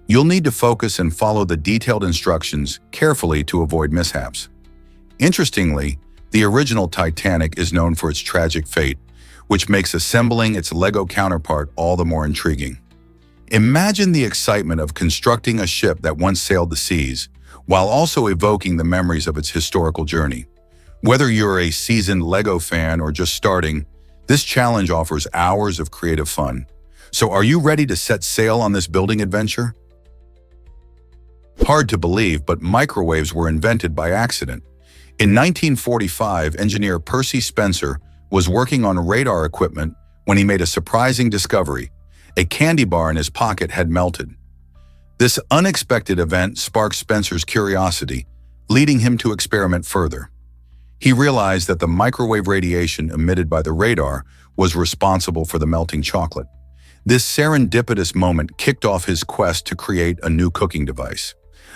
you'll need to focus and follow the detailed instructions carefully to avoid mishaps. Interestingly, the original Titanic is known for its tragic fate, which makes assembling its Lego counterpart all the more intriguing. Imagine the excitement of constructing a ship that once sailed the seas, while also evoking the memories of its historical journey. Whether you're a seasoned Lego fan or just starting, this challenge offers hours of creative fun. So are you ready to set sail on this building adventure? Hard to believe, but microwaves were invented by accident. In 1945, engineer Percy Spencer was working on radar equipment when he made a surprising discovery. A candy bar in his pocket had melted. This unexpected event sparked Spencer's curiosity, leading him to experiment further. He realized that the microwave radiation emitted by the radar was responsible for the melting chocolate. This serendipitous moment kicked off his quest to create a new cooking device.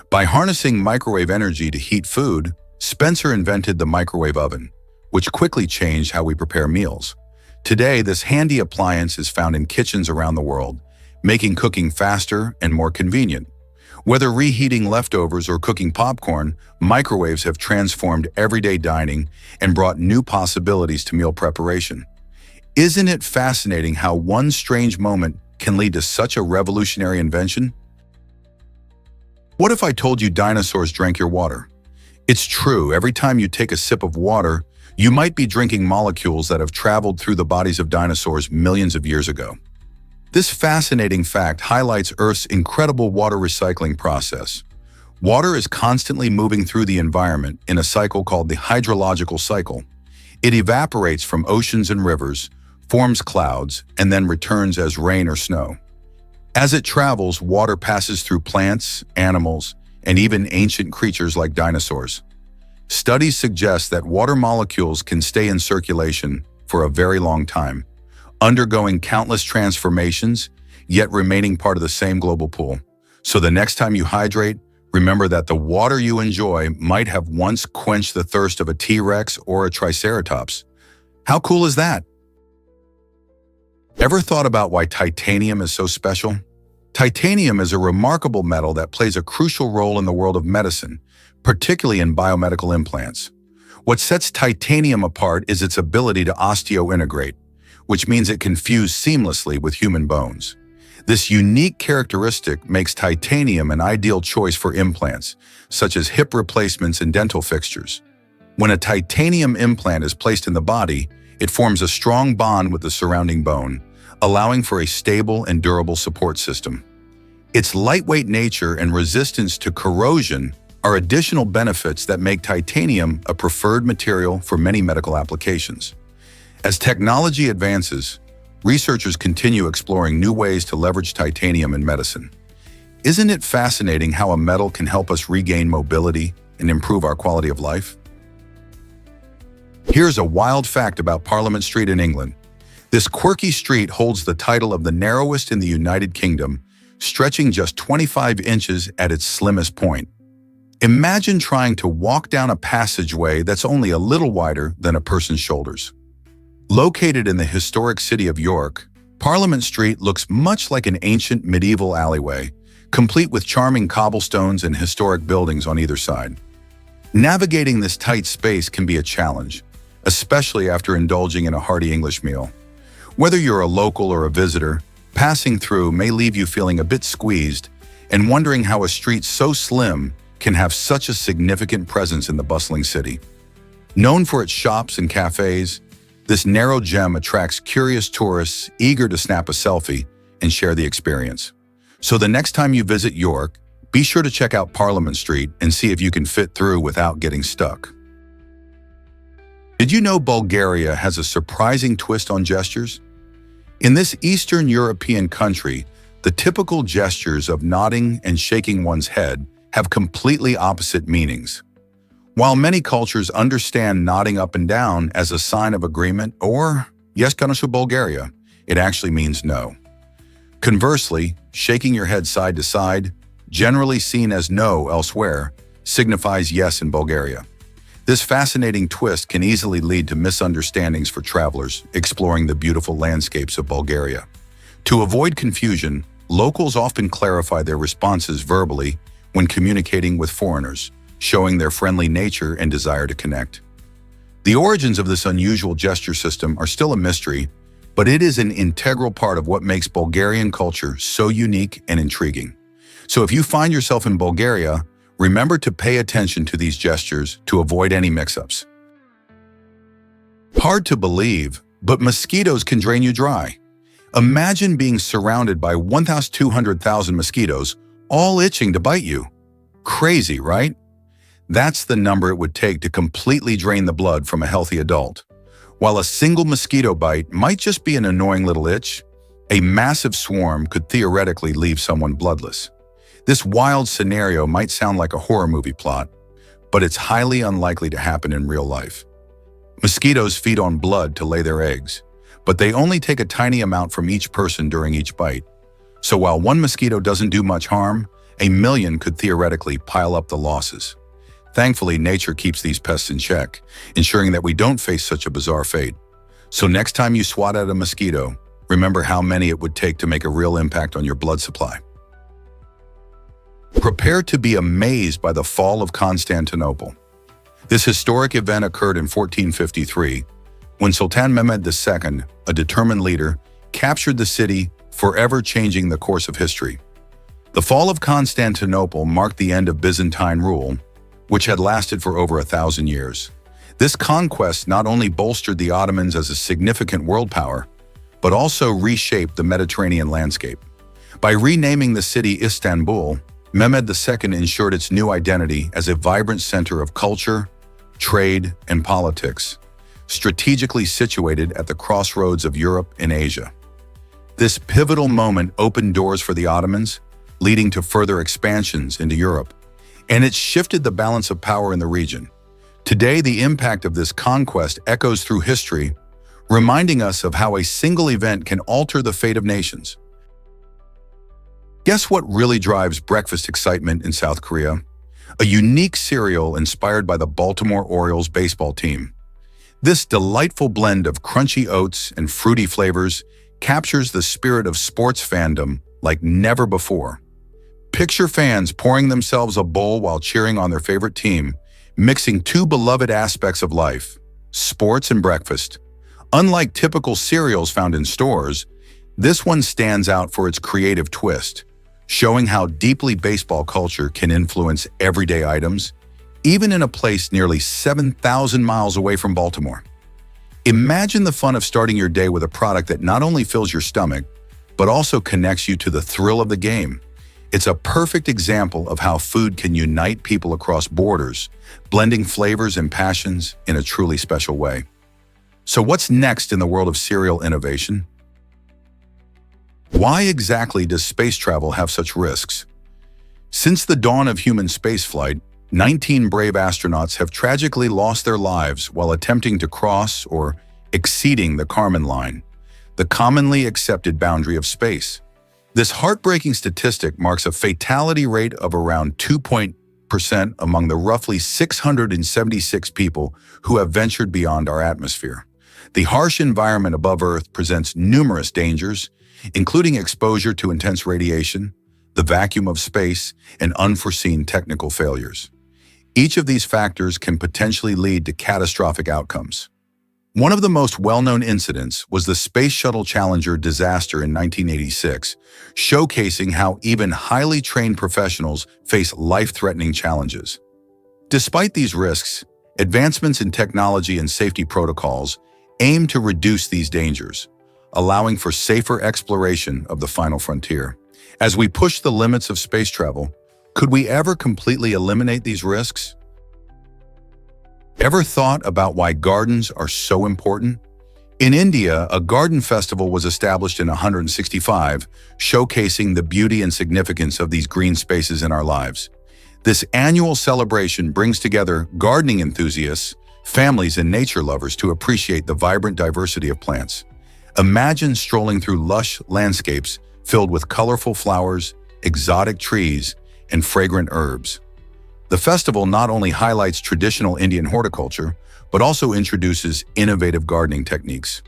By harnessing microwave energy to heat food, Spencer invented the microwave oven, which quickly changed how we prepare meals. Today, this handy appliance is found in kitchens around the world, making cooking faster and more convenient. Whether reheating leftovers or cooking popcorn, microwaves have transformed everyday dining and brought new possibilities to meal preparation. Isn't it fascinating how one strange moment can lead to such a revolutionary invention? What if I told you dinosaurs drank your water? It's true, every time you take a sip of water, you might be drinking molecules that have traveled through the bodies of dinosaurs millions of years ago. This fascinating fact highlights Earth's incredible water recycling process. Water is constantly moving through the environment in a cycle called the hydrological cycle. It evaporates from oceans and rivers, forms clouds, and then returns as rain or snow. As it travels, water passes through plants, animals, and even ancient creatures like dinosaurs. Studies suggest that water molecules can stay in circulation for a very long time, undergoing countless transformations, yet remaining part of the same global pool. So the next time you hydrate, remember that the water you enjoy might have once quenched the thirst of a T-Rex or a Triceratops. How cool is that? Ever thought about why titanium is so special? Titanium is a remarkable metal that plays a crucial role in the world of medicine, particularly in biomedical implants. What sets titanium apart is its ability to osteointegrate, which means it can fuse seamlessly with human bones. This unique characteristic makes titanium an ideal choice for implants, such as hip replacements and dental fixtures. When a titanium implant is placed in the body, it forms a strong bond with the surrounding bone, allowing for a stable and durable support system. Its lightweight nature and resistance to corrosion are additional benefits that make titanium a preferred material for many medical applications. As technology advances, researchers continue exploring new ways to leverage titanium in medicine. Isn't it fascinating how a metal can help us regain mobility and improve our quality of life? Here's a wild fact about Parliament Street in England. This quirky street holds the title of the narrowest in the United Kingdom, stretching just 25 inches at its slimmest point. Imagine trying to walk down a passageway that's only a little wider than a person's shoulders. Located in the historic city of York, Parliament Street looks much like an ancient medieval alleyway, complete with charming cobblestones and historic buildings on either side. Navigating this tight space can be a challenge, especially after indulging in a hearty English meal. Whether you're a local or a visitor, passing through may leave you feeling a bit squeezed and wondering how a street so slim can have such a significant presence in the bustling city. Known for its shops and cafes, this narrow gem attracts curious tourists eager to snap a selfie and share the experience. So the next time you visit York, be sure to check out Parliament Street and see if you can fit through without getting stuck. Did you know Bulgaria has a surprising twist on gestures? In this Eastern European country, the typical gestures of nodding and shaking one's head have completely opposite meanings. While many cultures understand nodding up and down as a sign of agreement or yes, Ganeshu Bulgaria, it actually means no. Conversely, shaking your head side to side, generally seen as no elsewhere, signifies yes in Bulgaria. This fascinating twist can easily lead to misunderstandings for travelers exploring the beautiful landscapes of Bulgaria. To avoid confusion, locals often clarify their responses verbally when communicating with foreigners, showing their friendly nature and desire to connect. The origins of this unusual gesture system are still a mystery, but it is an integral part of what makes Bulgarian culture so unique and intriguing. So if you find yourself in Bulgaria, remember to pay attention to these gestures to avoid any mix-ups. Hard to believe, but mosquitoes can drain you dry. Imagine being surrounded by 1,200,000 mosquitoes, all itching to bite you. Crazy, right? That's the number it would take to completely drain the blood from a healthy adult. While a single mosquito bite might just be an annoying little itch, a massive swarm could theoretically leave someone bloodless. This wild scenario might sound like a horror movie plot, but it's highly unlikely to happen in real life. Mosquitoes feed on blood to lay their eggs, but they only take a tiny amount from each person during each bite. So while one mosquito doesn't do much harm, a million could theoretically pile up the losses. Thankfully, nature keeps these pests in check, ensuring that we don't face such a bizarre fate. So next time you swat at a mosquito, remember how many it would take to make a real impact on your blood supply. Prepare to be amazed by the fall of Constantinople. This historic event occurred in 1453, when Sultan Mehmed II, a determined leader, captured the city, forever changing the course of history. The fall of Constantinople marked the end of Byzantine rule, which had lasted for over 1,000 years. This conquest not only bolstered the Ottomans as a significant world power, but also reshaped the Mediterranean landscape. By renaming the city Istanbul, Mehmed II ensured its new identity as a vibrant center of culture, trade, and politics, strategically situated at the crossroads of Europe and Asia. This pivotal moment opened doors for the Ottomans, leading to further expansions into Europe, and it shifted the balance of power in the region. Today, the impact of this conquest echoes through history, reminding us of how a single event can alter the fate of nations. Guess what really drives breakfast excitement in South Korea? A unique cereal inspired by the Baltimore Orioles baseball team. This delightful blend of crunchy oats and fruity flavors captures the spirit of sports fandom like never before. Picture fans pouring themselves a bowl while cheering on their favorite team, mixing two beloved aspects of life, sports and breakfast. Unlike typical cereals found in stores, this one stands out for its creative twist, showing how deeply baseball culture can influence everyday items, even in a place nearly 7,000 miles away from Baltimore. Imagine the fun of starting your day with a product that not only fills your stomach, but also connects you to the thrill of the game. It's a perfect example of how food can unite people across borders, blending flavors and passions in a truly special way. So what's next in the world of cereal innovation? Why exactly does space travel have such risks? Since the dawn of human spaceflight, 19 brave astronauts have tragically lost their lives while attempting to cross or exceeding the Kármán line, the commonly accepted boundary of space. This heartbreaking statistic marks a fatality rate of around 2% among the roughly 676 people who have ventured beyond our atmosphere. The harsh environment above Earth presents numerous dangers, including exposure to intense radiation, the vacuum of space, and unforeseen technical failures. Each of these factors can potentially lead to catastrophic outcomes. One of the most well-known incidents was the Space Shuttle Challenger disaster in 1986, showcasing how even highly trained professionals face life-threatening challenges. Despite these risks, advancements in technology and safety protocols aim to reduce these dangers, allowing for safer exploration of the final frontier. As we push the limits of space travel, could we ever completely eliminate these risks? Ever thought about why gardens are so important? In India, a garden festival was established in 165, showcasing the beauty and significance of these green spaces in our lives. This annual celebration brings together gardening enthusiasts, families, and nature lovers to appreciate the vibrant diversity of plants. Imagine strolling through lush landscapes filled with colorful flowers, exotic trees, and fragrant herbs. The festival not only highlights traditional Indian horticulture, but also introduces innovative gardening techniques.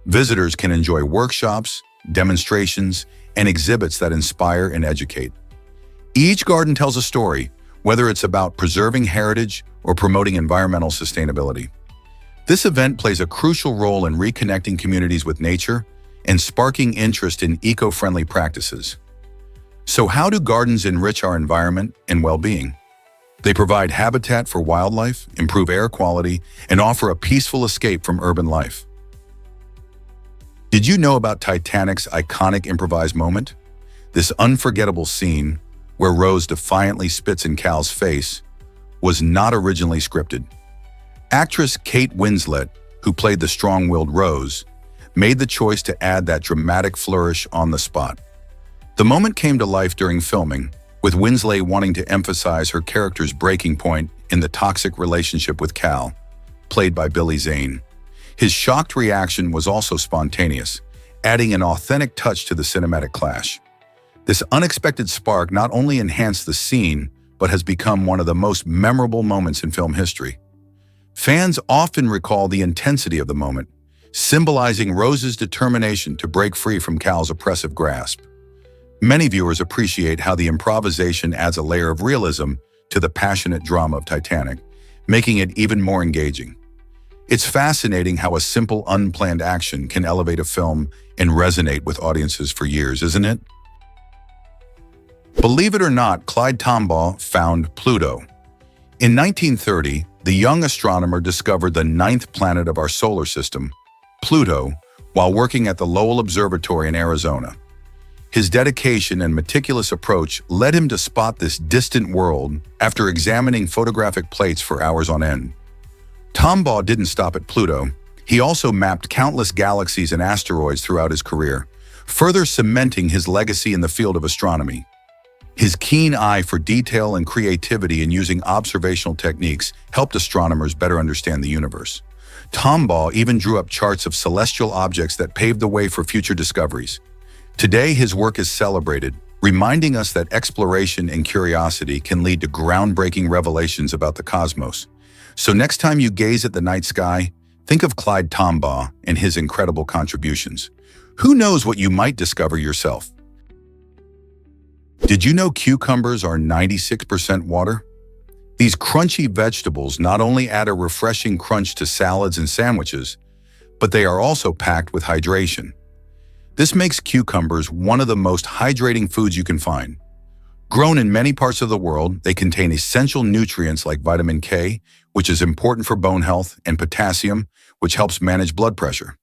Visitors can enjoy workshops, demonstrations, and exhibits that inspire and educate. Each garden tells a story, whether it's about preserving heritage or promoting environmental sustainability. This event plays a crucial role in reconnecting communities with nature and sparking interest in eco-friendly practices. So how do gardens enrich our environment and well-being? They provide habitat for wildlife, improve air quality, and offer a peaceful escape from urban life. Did you know about Titanic's iconic improvised moment? This unforgettable scene, where Rose defiantly spits in Cal's face, was not originally scripted. Actress Kate Winslet, who played the strong-willed Rose, made the choice to add that dramatic flourish on the spot. The moment came to life during filming, with Winsley wanting to emphasize her character's breaking point in the toxic relationship with Cal, played by Billy Zane. His shocked reaction was also spontaneous, adding an authentic touch to the cinematic clash. This unexpected spark not only enhanced the scene, but has become one of the most memorable moments in film history. Fans often recall the intensity of the moment, symbolizing Rose's determination to break free from Cal's oppressive grasp. Many viewers appreciate how the improvisation adds a layer of realism to the passionate drama of Titanic, making it even more engaging. It's fascinating how a simple, unplanned action can elevate a film and resonate with audiences for years, isn't it? Believe it or not, Clyde Tombaugh found Pluto. In 1930, the young astronomer discovered the ninth planet of our solar system, Pluto, while working at the Lowell Observatory in Arizona. His dedication and meticulous approach led him to spot this distant world after examining photographic plates for hours on end. Tombaugh didn't stop at Pluto. He also mapped countless galaxies and asteroids throughout his career, further cementing his legacy in the field of astronomy. His keen eye for detail and creativity in using observational techniques helped astronomers better understand the universe. Tombaugh even drew up charts of celestial objects that paved the way for future discoveries. Today, his work is celebrated, reminding us that exploration and curiosity can lead to groundbreaking revelations about the cosmos. So next time you gaze at the night sky, think of Clyde Tombaugh and his incredible contributions. Who knows what you might discover yourself? Did you know cucumbers are 96% water? These crunchy vegetables not only add a refreshing crunch to salads and sandwiches, but they are also packed with hydration. This makes cucumbers one of the most hydrating foods you can find. Grown in many parts of the world, they contain essential nutrients like vitamin K, which is important for bone health, and potassium, which helps manage blood pressure.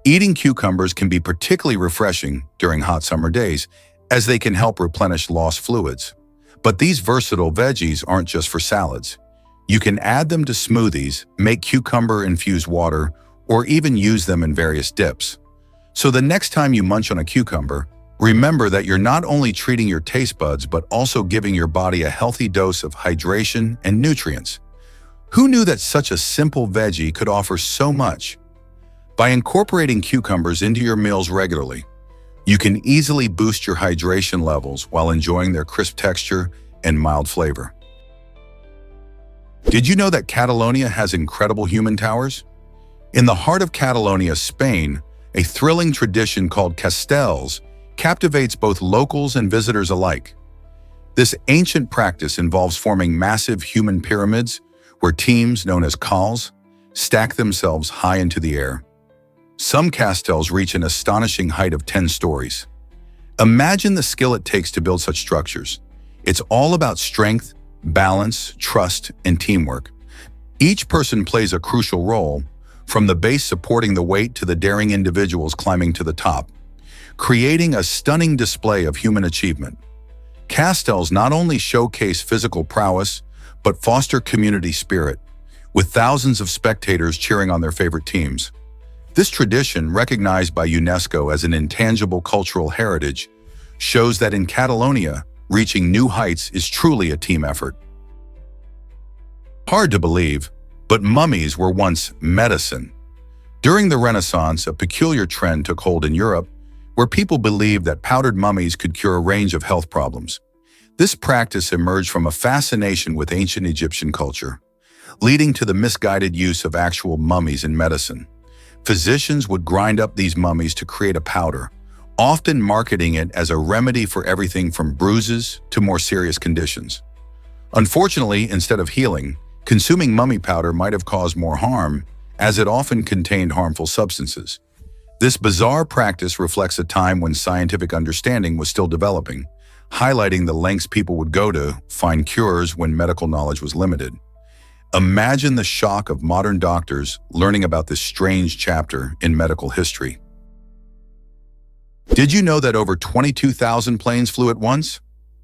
Eating cucumbers can be particularly refreshing during hot summer days, as they can help replenish lost fluids. But these versatile veggies aren't just for salads. You can add them to smoothies, make cucumber-infused water, or even use them in various dips. So the next time you munch on a cucumber, remember that you're not only treating your taste buds, but also giving your body a healthy dose of hydration and nutrients. Who knew that such a simple veggie could offer so much? By incorporating cucumbers into your meals regularly, you can easily boost your hydration levels while enjoying their crisp texture and mild flavor. Did you know that Catalonia has incredible human towers? In the heart of Catalonia, Spain, a thrilling tradition called castells captivates both locals and visitors alike. This ancient practice involves forming massive human pyramids where teams, known as calls, stack themselves high into the air. Some castells reach an astonishing height of 10 stories. Imagine the skill it takes to build such structures. It's all about strength, balance, trust, and teamwork. Each person plays a crucial role, from the base supporting the weight to the daring individuals climbing to the top, creating a stunning display of human achievement. Castells not only showcase physical prowess, but foster community spirit, with thousands of spectators cheering on their favorite teams. This tradition, recognized by UNESCO as an intangible cultural heritage, shows that in Catalonia, reaching new heights is truly a team effort. Hard to believe, but mummies were once medicine. During the Renaissance, a peculiar trend took hold in Europe, where people believed that powdered mummies could cure a range of health problems. This practice emerged from a fascination with ancient Egyptian culture, leading to the misguided use of actual mummies in medicine. Physicians would grind up these mummies to create a powder, often marketing it as a remedy for everything from bruises to more serious conditions. Unfortunately, instead of healing, consuming mummy powder might have caused more harm, as it often contained harmful substances. This bizarre practice reflects a time when scientific understanding was still developing, highlighting the lengths people would go to find cures when medical knowledge was limited. Imagine the shock of modern doctors learning about this strange chapter in medical history. Did you know that over 22,000 planes flew at once?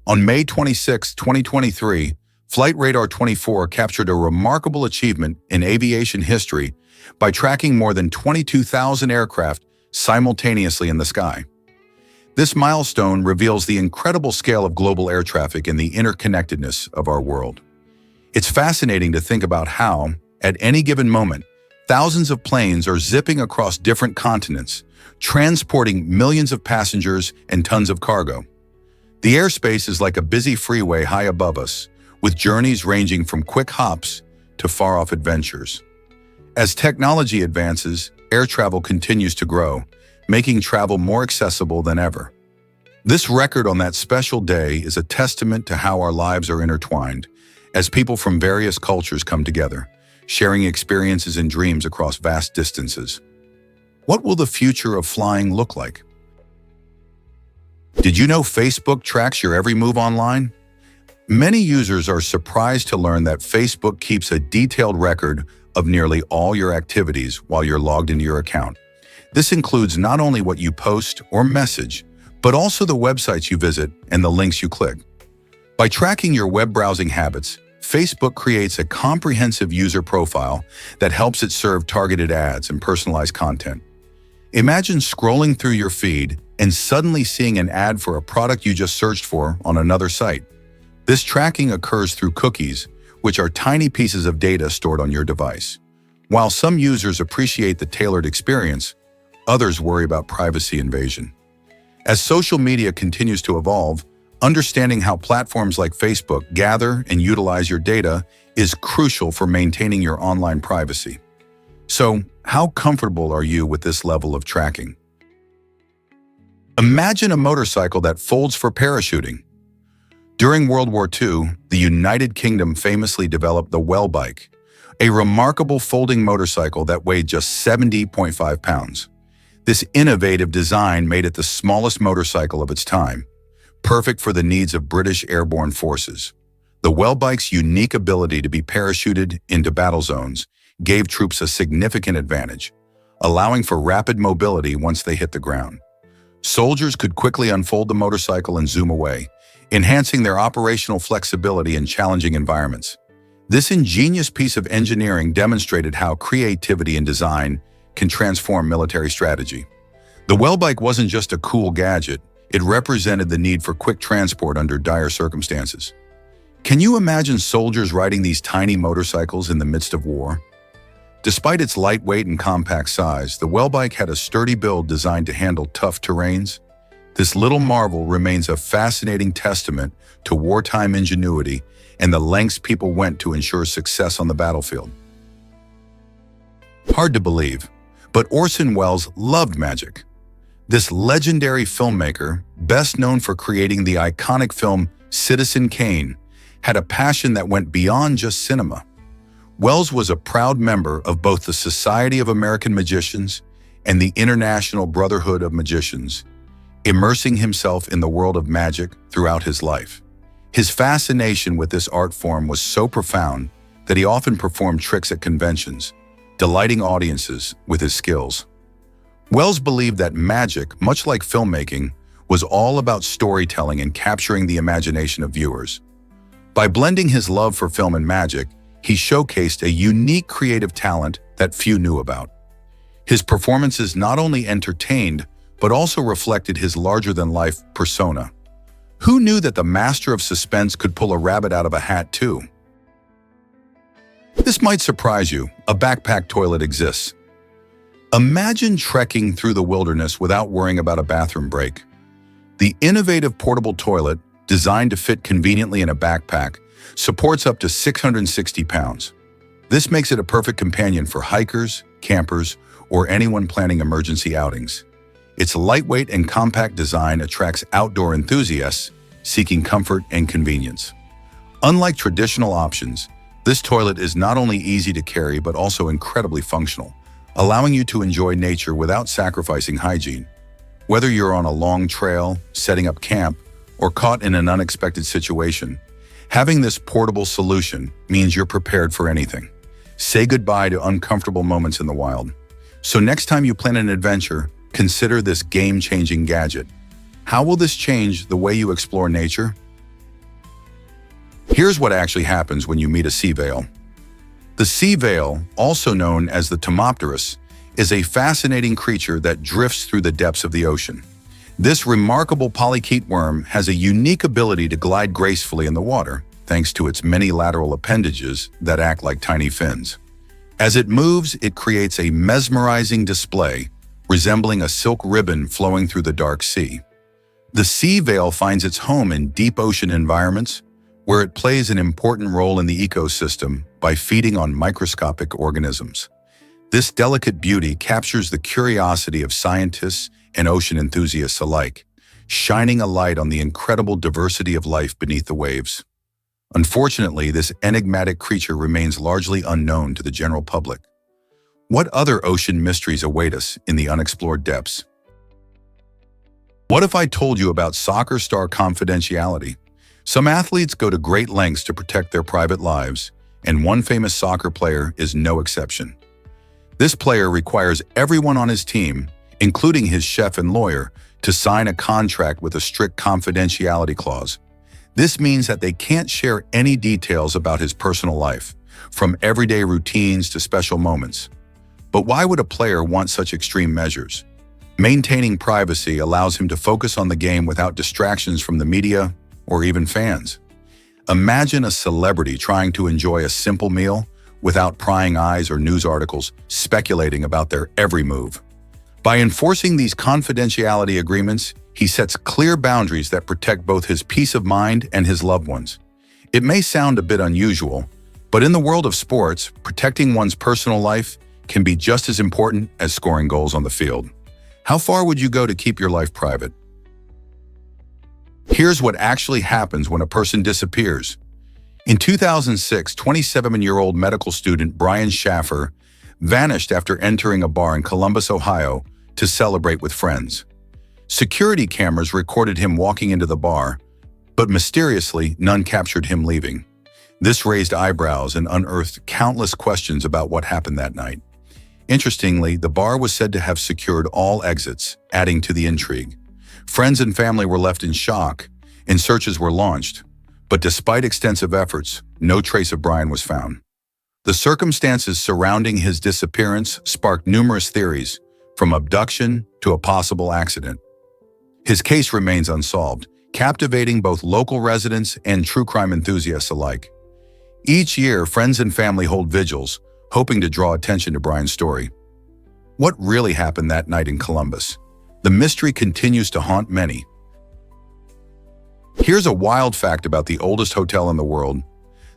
On May 26, 2023, Flight Radar 24 captured a remarkable achievement in aviation history by tracking more than 22,000 aircraft simultaneously in the sky. This milestone reveals the incredible scale of global air traffic and the interconnectedness of our world. It's fascinating to think about how, at any given moment, thousands of planes are zipping across different continents, transporting millions of passengers and tons of cargo. The airspace is like a busy freeway high above us, with journeys ranging from quick hops to far-off adventures. As technology advances, air travel continues to grow, making travel more accessible than ever. This record on that special day is a testament to how our lives are intertwined, as people from various cultures come together, sharing experiences and dreams across vast distances. What will the future of flying look like? Did you know Facebook tracks your every move online? Many users are surprised to learn that Facebook keeps a detailed record of nearly all your activities while you're logged into your account. This includes not only what you post or message, but also the websites you visit and the links you click. By tracking your web browsing habits, Facebook creates a comprehensive user profile that helps it serve targeted ads and personalized content. Imagine scrolling through your feed and suddenly seeing an ad for a product you just searched for on another site. This tracking occurs through cookies, which are tiny pieces of data stored on your device. While some users appreciate the tailored experience, others worry about privacy invasion. As social media continues to evolve, understanding how platforms like Facebook gather and utilize your data is crucial for maintaining your online privacy. So, how comfortable are you with this level of tracking? Imagine a motorcycle that folds for parachuting. During World War II, the United Kingdom famously developed the Well bike, a remarkable folding motorcycle that weighed just 70.5 pounds. This innovative design made it the smallest motorcycle of its time, perfect for the needs of British airborne forces. The Well bike's unique ability to be parachuted into battle zones gave troops a significant advantage, allowing for rapid mobility once they hit the ground. Soldiers could quickly unfold the motorcycle and zoom away, enhancing their operational flexibility in challenging environments. This ingenious piece of engineering demonstrated how creativity and design can transform military strategy. The Well bike wasn't just a cool gadget, it represented the need for quick transport under dire circumstances. Can you imagine soldiers riding these tiny motorcycles in the midst of war? Despite its lightweight and compact size, the Well bike had a sturdy build designed to handle tough terrains. This little marvel remains a fascinating testament to wartime ingenuity and the lengths people went to ensure success on the battlefield. Hard to believe, but Orson Welles loved magic. This legendary filmmaker, best known for creating the iconic film Citizen Kane, had a passion that went beyond just cinema. Welles was a proud member of both the Society of American Magicians and the International Brotherhood of Magicians, immersing himself in the world of magic throughout his life. His fascination with this art form was so profound that he often performed tricks at conventions, delighting audiences with his skills. Welles believed that magic, much like filmmaking, was all about storytelling and capturing the imagination of viewers. By blending his love for film and magic, he showcased a unique creative talent that few knew about. His performances not only entertained, but also reflected his larger-than-life persona. Who knew that the master of suspense could pull a rabbit out of a hat too? This might surprise you, a backpack toilet exists. Imagine trekking through the wilderness without worrying about a bathroom break. The innovative portable toilet, designed to fit conveniently in a backpack, supports up to 660 pounds. This makes it a perfect companion for hikers, campers, or anyone planning emergency outings. Its lightweight and compact design attracts outdoor enthusiasts seeking comfort and convenience. Unlike traditional options, this toilet is not only easy to carry but also incredibly functional, allowing you to enjoy nature without sacrificing hygiene. Whether you're on a long trail, setting up camp, or caught in an unexpected situation, having this portable solution means you're prepared for anything. Say goodbye to uncomfortable moments in the wild. So next time you plan an adventure, consider this game-changing gadget. How will this change the way you explore nature? Here's what actually happens when you meet a sea whale. The sea whale, also known as the Tomopterus, is a fascinating creature that drifts through the depths of the ocean. This remarkable polychaete worm has a unique ability to glide gracefully in the water, thanks to its many lateral appendages that act like tiny fins. As it moves, it creates a mesmerizing display, resembling a silk ribbon flowing through the dark sea. The sea veil finds its home in deep ocean environments, where it plays an important role in the ecosystem by feeding on microscopic organisms. This delicate beauty captures the curiosity of scientists and ocean enthusiasts alike, shining a light on the incredible diversity of life beneath the waves. Unfortunately, this enigmatic creature remains largely unknown to the general public. What other ocean mysteries await us in the unexplored depths? What if I told you about soccer star confidentiality? Some athletes go to great lengths to protect their private lives, and one famous soccer player is no exception. This player requires everyone on his team, including his chef and lawyer, to sign a contract with a strict confidentiality clause. This means that they can't share any details about his personal life, from everyday routines to special moments. But why would a player want such extreme measures? Maintaining privacy allows him to focus on the game without distractions from the media or even fans. Imagine a celebrity trying to enjoy a simple meal without prying eyes or news articles speculating about their every move. By enforcing these confidentiality agreements, he sets clear boundaries that protect both his peace of mind and his loved ones. It may sound a bit unusual, but in the world of sports, protecting one's personal life can be just as important as scoring goals on the field. How far would you go to keep your life private? Here's what actually happens when a person disappears. In 2006, 27-year-old medical student Brian Schaffer vanished after entering a bar in Columbus, Ohio, to celebrate with friends. Security cameras recorded him walking into the bar, but mysteriously, none captured him leaving. This raised eyebrows and unearthed countless questions about what happened that night. Interestingly, the bar was said to have secured all exits, adding to the intrigue. Friends and family were left in shock, and searches were launched. But despite extensive efforts, no trace of Brian was found. The circumstances surrounding his disappearance sparked numerous theories, from abduction to a possible accident. His case remains unsolved, captivating both local residents and true crime enthusiasts alike. Each year, friends and family hold vigils, hoping to draw attention to Brian's story. What really happened that night in Columbus? The mystery continues to haunt many. Here's a wild fact about the oldest hotel in the world.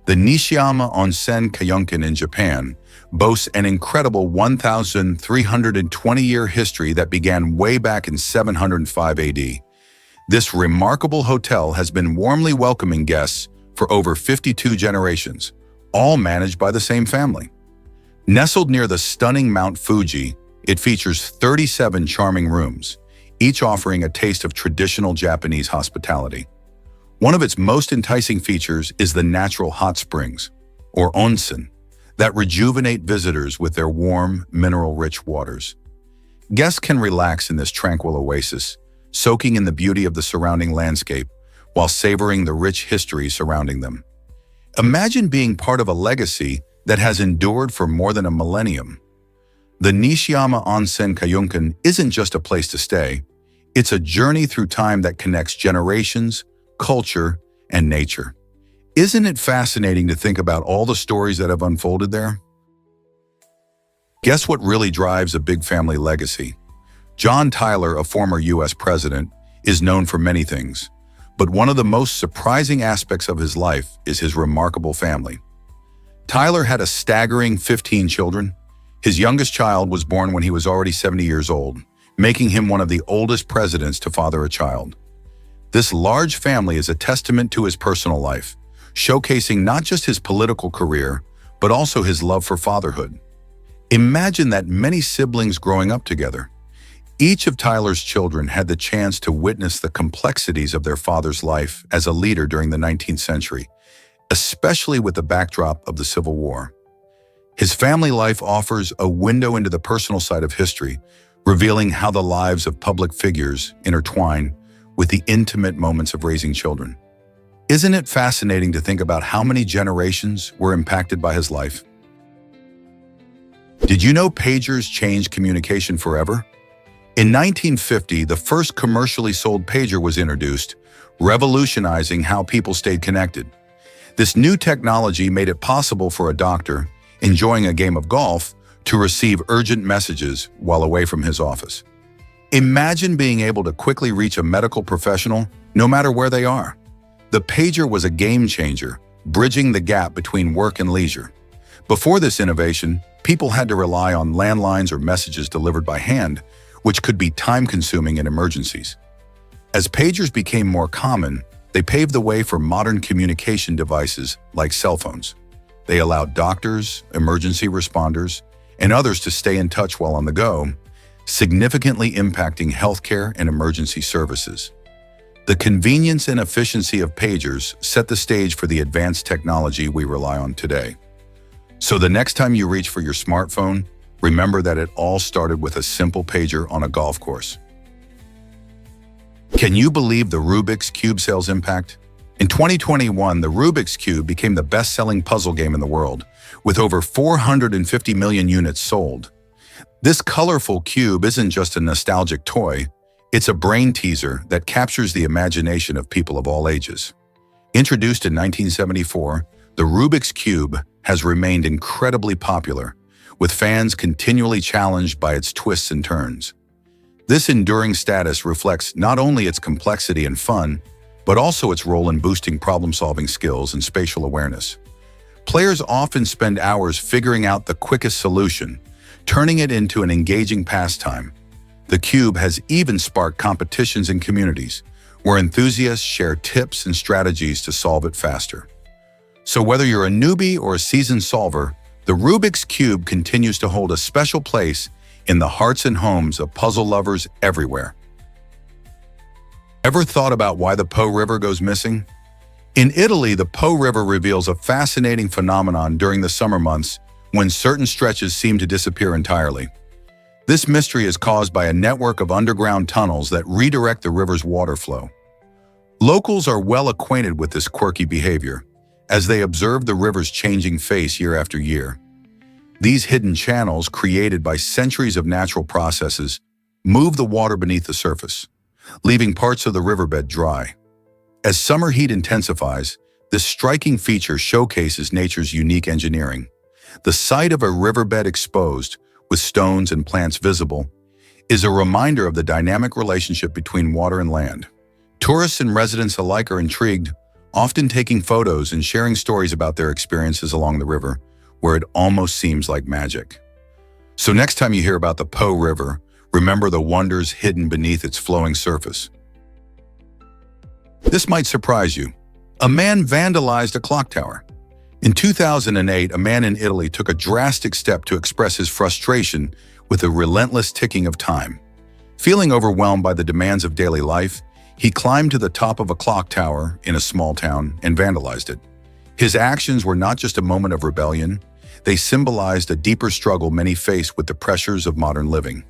The Nishiyama Onsen Kyokan in Japan boasts an incredible 1,320-year history that began way back in 705 AD. This remarkable hotel has been warmly welcoming guests for over 52 generations, all managed by the same family. Nestled near the stunning Mount Fuji, it features 37 charming rooms, each offering a taste of traditional Japanese hospitality. One of its most enticing features is the natural hot springs, or onsen, that rejuvenate visitors with their warm, mineral-rich waters. Guests can relax in this tranquil oasis, soaking in the beauty of the surrounding landscape while savoring the rich history surrounding them. Imagine being part of a legacy that has endured for more than a millennium. The Nishiyama Onsen Kyokan isn't just a place to stay, it's a journey through time that connects generations, culture, and nature. Isn't it fascinating to think about all the stories that have unfolded there? Guess what really drives a big family legacy? John Tyler, a former U.S. president, is known for many things, but one of the most surprising aspects of his life is his remarkable family. Tyler had a staggering 15 children. His youngest child was born when he was already 70 years old, making him one of the oldest presidents to father a child. This large family is a testament to his personal life, showcasing not just his political career, but also his love for fatherhood. Imagine that many siblings growing up together. Each of Tyler's children had the chance to witness the complexities of their father's life as a leader during the 19th century, especially with the backdrop of the Civil War. His family life offers a window into the personal side of history, revealing how the lives of public figures intertwine with the intimate moments of raising children. Isn't it fascinating to think about how many generations were impacted by his life? Did you know pagers change communication forever? In 1950, the first commercially sold pager was introduced, revolutionizing how people stayed connected. This new technology made it possible for a doctor, enjoying a game of golf, to receive urgent messages while away from his office. Imagine being able to quickly reach a medical professional, no matter where they are. The pager was a game changer, bridging the gap between work and leisure. Before this innovation, people had to rely on landlines or messages delivered by hand, which could be time-consuming in emergencies. As pagers became more common, they paved the way for modern communication devices like cell phones. They allowed doctors, emergency responders, and others to stay in touch while on the go, significantly impacting healthcare and emergency services. The convenience and efficiency of pagers set the stage for the advanced technology we rely on today. So the next time you reach for your smartphone, remember that it all started with a simple pager on a golf course. Can you believe the Rubik's Cube sales impact? In 2021, the Rubik's Cube became the best-selling puzzle game in the world, with over 450 million units sold. This colorful cube isn't just a nostalgic toy, it's a brain teaser that captures the imagination of people of all ages. Introduced in 1974, the Rubik's Cube has remained incredibly popular, with fans continually challenged by its twists and turns. This enduring status reflects not only its complexity and fun, but also its role in boosting problem-solving skills and spatial awareness. Players often spend hours figuring out the quickest solution, turning it into an engaging pastime. The cube has even sparked competitions in communities, where enthusiasts share tips and strategies to solve it faster. So whether you're a newbie or a seasoned solver, the Rubik's Cube continues to hold a special place in the hearts and homes of puzzle lovers everywhere. Ever thought about why the Po River goes missing? In Italy, the Po River reveals a fascinating phenomenon during the summer months when certain stretches seem to disappear entirely. This mystery is caused by a network of underground tunnels that redirect the river's water flow. Locals are well acquainted with this quirky behavior, as they observe the river's changing face year after year. These hidden channels, created by centuries of natural processes, move the water beneath the surface, leaving parts of the riverbed dry. As summer heat intensifies, this striking feature showcases nature's unique engineering. The sight of a riverbed exposed, with stones and plants visible, is a reminder of the dynamic relationship between water and land. Tourists and residents alike are intrigued, often taking photos and sharing stories about their experiences along the river, where it almost seems like magic. So next time you hear about the Po River, remember the wonders hidden beneath its flowing surface. This might surprise you. A man vandalized a clock tower. In 2008, a man in Italy took a drastic step to express his frustration with the relentless ticking of time. Feeling overwhelmed by the demands of daily life, he climbed to the top of a clock tower in a small town and vandalized it. His actions were not just a moment of rebellion, they symbolized a deeper struggle many face with the pressures of modern living.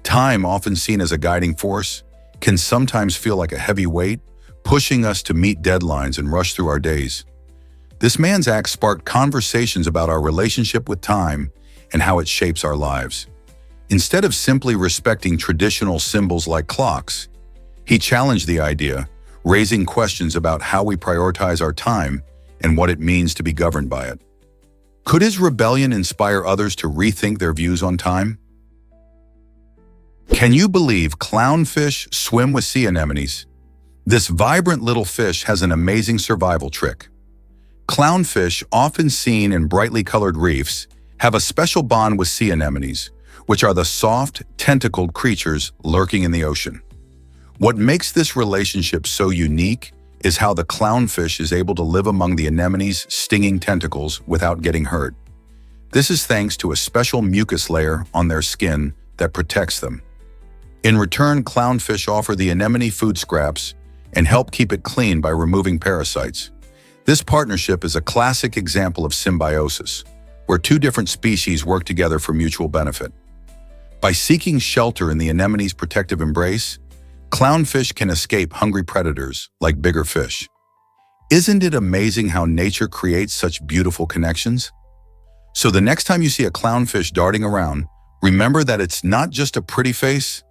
Time, often seen as a guiding force, can sometimes feel like a heavy weight, pushing us to meet deadlines and rush through our days. This man's act sparked conversations about our relationship with time and how it shapes our lives. Instead of simply respecting traditional symbols like clocks, he challenged the idea, raising questions about how we prioritize our time and what it means to be governed by it. Could his rebellion inspire others to rethink their views on time? Can you believe clownfish swim with sea anemones? This vibrant little fish has an amazing survival trick. Clownfish, often seen in brightly colored reefs, have a special bond with sea anemones, which are the soft, tentacled creatures lurking in the ocean. What makes this relationship so unique is how the clownfish is able to live among the anemone's stinging tentacles without getting hurt. This is thanks to a special mucus layer on their skin that protects them. In return, clownfish offer the anemone food scraps and help keep it clean by removing parasites. This partnership is a classic example of symbiosis, where two different species work together for mutual benefit. By seeking shelter in the anemone's protective embrace, clownfish can escape hungry predators like bigger fish. Isn't it amazing how nature creates such beautiful connections? So the next time you see a clownfish darting around, remember that it's not just a pretty face,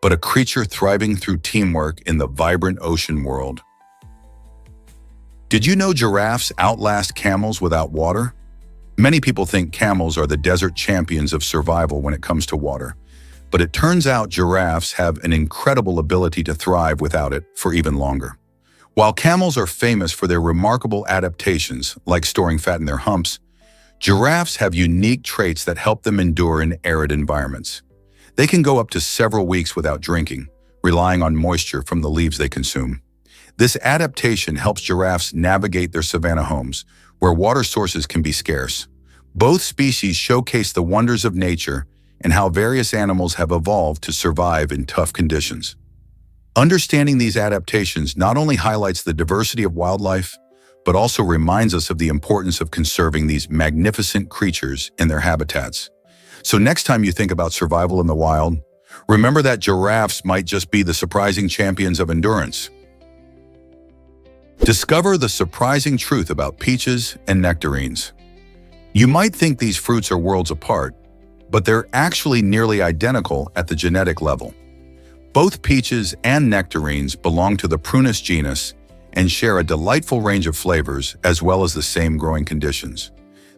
but a creature thriving through teamwork in the vibrant ocean world. Did you know giraffes outlast camels without water? Many people think camels are the desert champions of survival when it comes to water, but it turns out giraffes have an incredible ability to thrive without it for even longer. While camels are famous for their remarkable adaptations, like storing fat in their humps, giraffes have unique traits that help them endure in arid environments. They can go up to several weeks without drinking, relying on moisture from the leaves they consume. This adaptation helps giraffes navigate their savanna homes, where water sources can be scarce. Both species showcase the wonders of nature and how various animals have evolved to survive in tough conditions. Understanding these adaptations not only highlights the diversity of wildlife, but also reminds us of the importance of conserving these magnificent creatures in their habitats. So next time you think about survival in the wild, remember that giraffes might just be the surprising champions of endurance. Discover the surprising truth about peaches and nectarines. You might think these fruits are worlds apart, but they're actually nearly identical at the genetic level. Both peaches and nectarines belong to the Prunus genus and share a delightful range of flavors as well as the same growing conditions.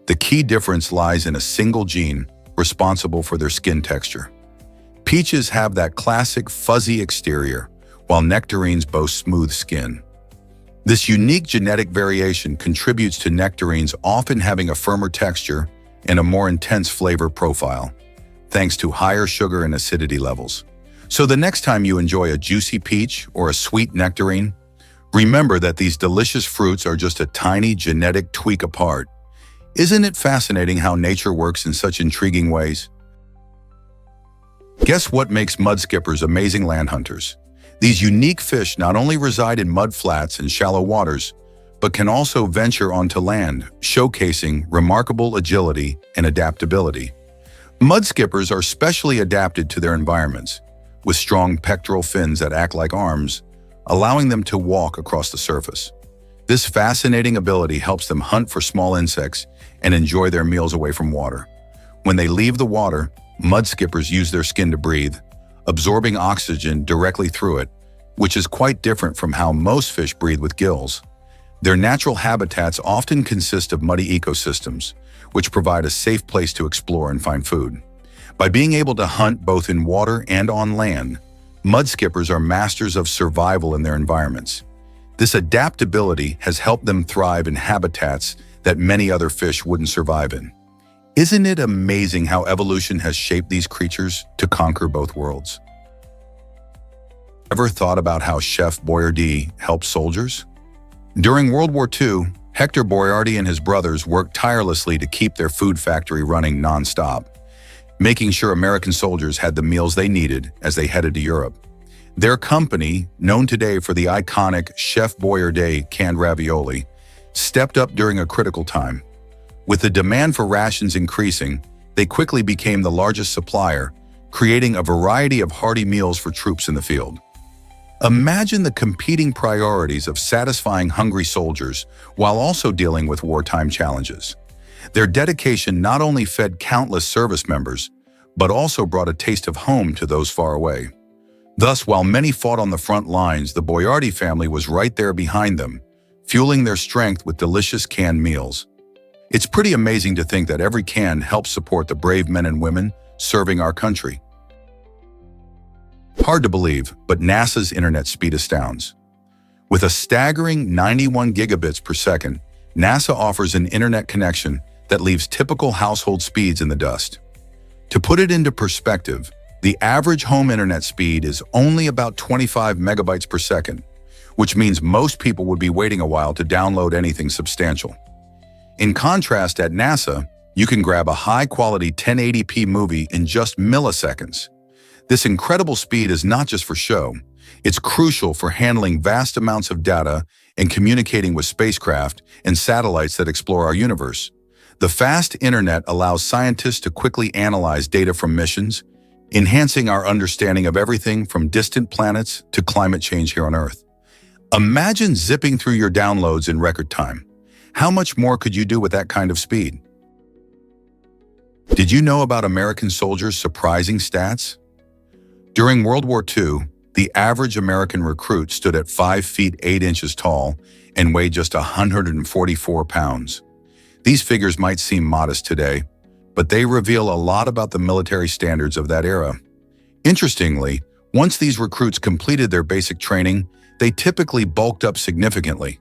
The key difference lies in a single gene responsible for their skin texture. Peaches have that classic fuzzy exterior, while nectarines boast smooth skin. This unique genetic variation contributes to nectarines often having a firmer texture and a more intense flavor profile, thanks to higher sugar and acidity levels. So the next time you enjoy a juicy peach or a sweet nectarine, remember that these delicious fruits are just a tiny genetic tweak apart. Isn't it fascinating how nature works in such intriguing ways? Guess what makes mudskippers amazing land hunters? These unique fish not only reside in mud flats and shallow waters, but can also venture onto land, showcasing remarkable agility and adaptability. Mudskippers are specially adapted to their environments, with strong pectoral fins that act like arms, allowing them to walk across the surface. This fascinating ability helps them hunt for small insects and enjoy their meals away from water. When they leave the water, mudskippers use their skin to breathe, absorbing oxygen directly through it, which is quite different from how most fish breathe with gills. Their natural habitats often consist of muddy ecosystems, which provide a safe place to explore and find food. By being able to hunt both in water and on land, mudskippers are masters of survival in their environments. This adaptability has helped them thrive in habitats that many other fish wouldn't survive in. Isn't it amazing how evolution has shaped these creatures to conquer both worlds? Ever thought about how Chef Boyardee helped soldiers? During World War II, Hector Boyardee and his brothers worked tirelessly to keep their food factory running non-stop, making sure American soldiers had the meals they needed as they headed to Europe. Their company, known today for the iconic Chef Boyardee canned ravioli, stepped up during a critical time. With the demand for rations increasing, they quickly became the largest supplier, creating a variety of hearty meals for troops in the field. Imagine the competing priorities of satisfying hungry soldiers while also dealing with wartime challenges. Their dedication not only fed countless service members, but also brought a taste of home to those far away. Thus, while many fought on the front lines, the Boyardee family was right there behind them, fueling their strength with delicious canned meals. It's pretty amazing to think that every can helps support the brave men and women serving our country. Hard to believe, but NASA's internet speed astounds. With a staggering 91 gigabits per second, NASA offers an internet connection that leaves typical household speeds in the dust. To put it into perspective, the average home internet speed is only about 25 megabytes per second, which means most people would be waiting a while to download anything substantial. In contrast, at NASA, you can grab a high-quality 1080p movie in just milliseconds. This incredible speed is not just for show, it's crucial for handling vast amounts of data and communicating with spacecraft and satellites that explore our universe. The fast internet allows scientists to quickly analyze data from missions, enhancing our understanding of everything from distant planets to climate change here on Earth. Imagine zipping through your downloads in record time. How much more could you do with that kind of speed? Did you know about American soldiers' surprising stats? During World War II, the average American recruit stood at 5 feet 8 inches tall and weighed just 144 pounds. These figures might seem modest today, but they reveal a lot about the military standards of that era. Interestingly, once these recruits completed their basic training, they typically bulked up significantly.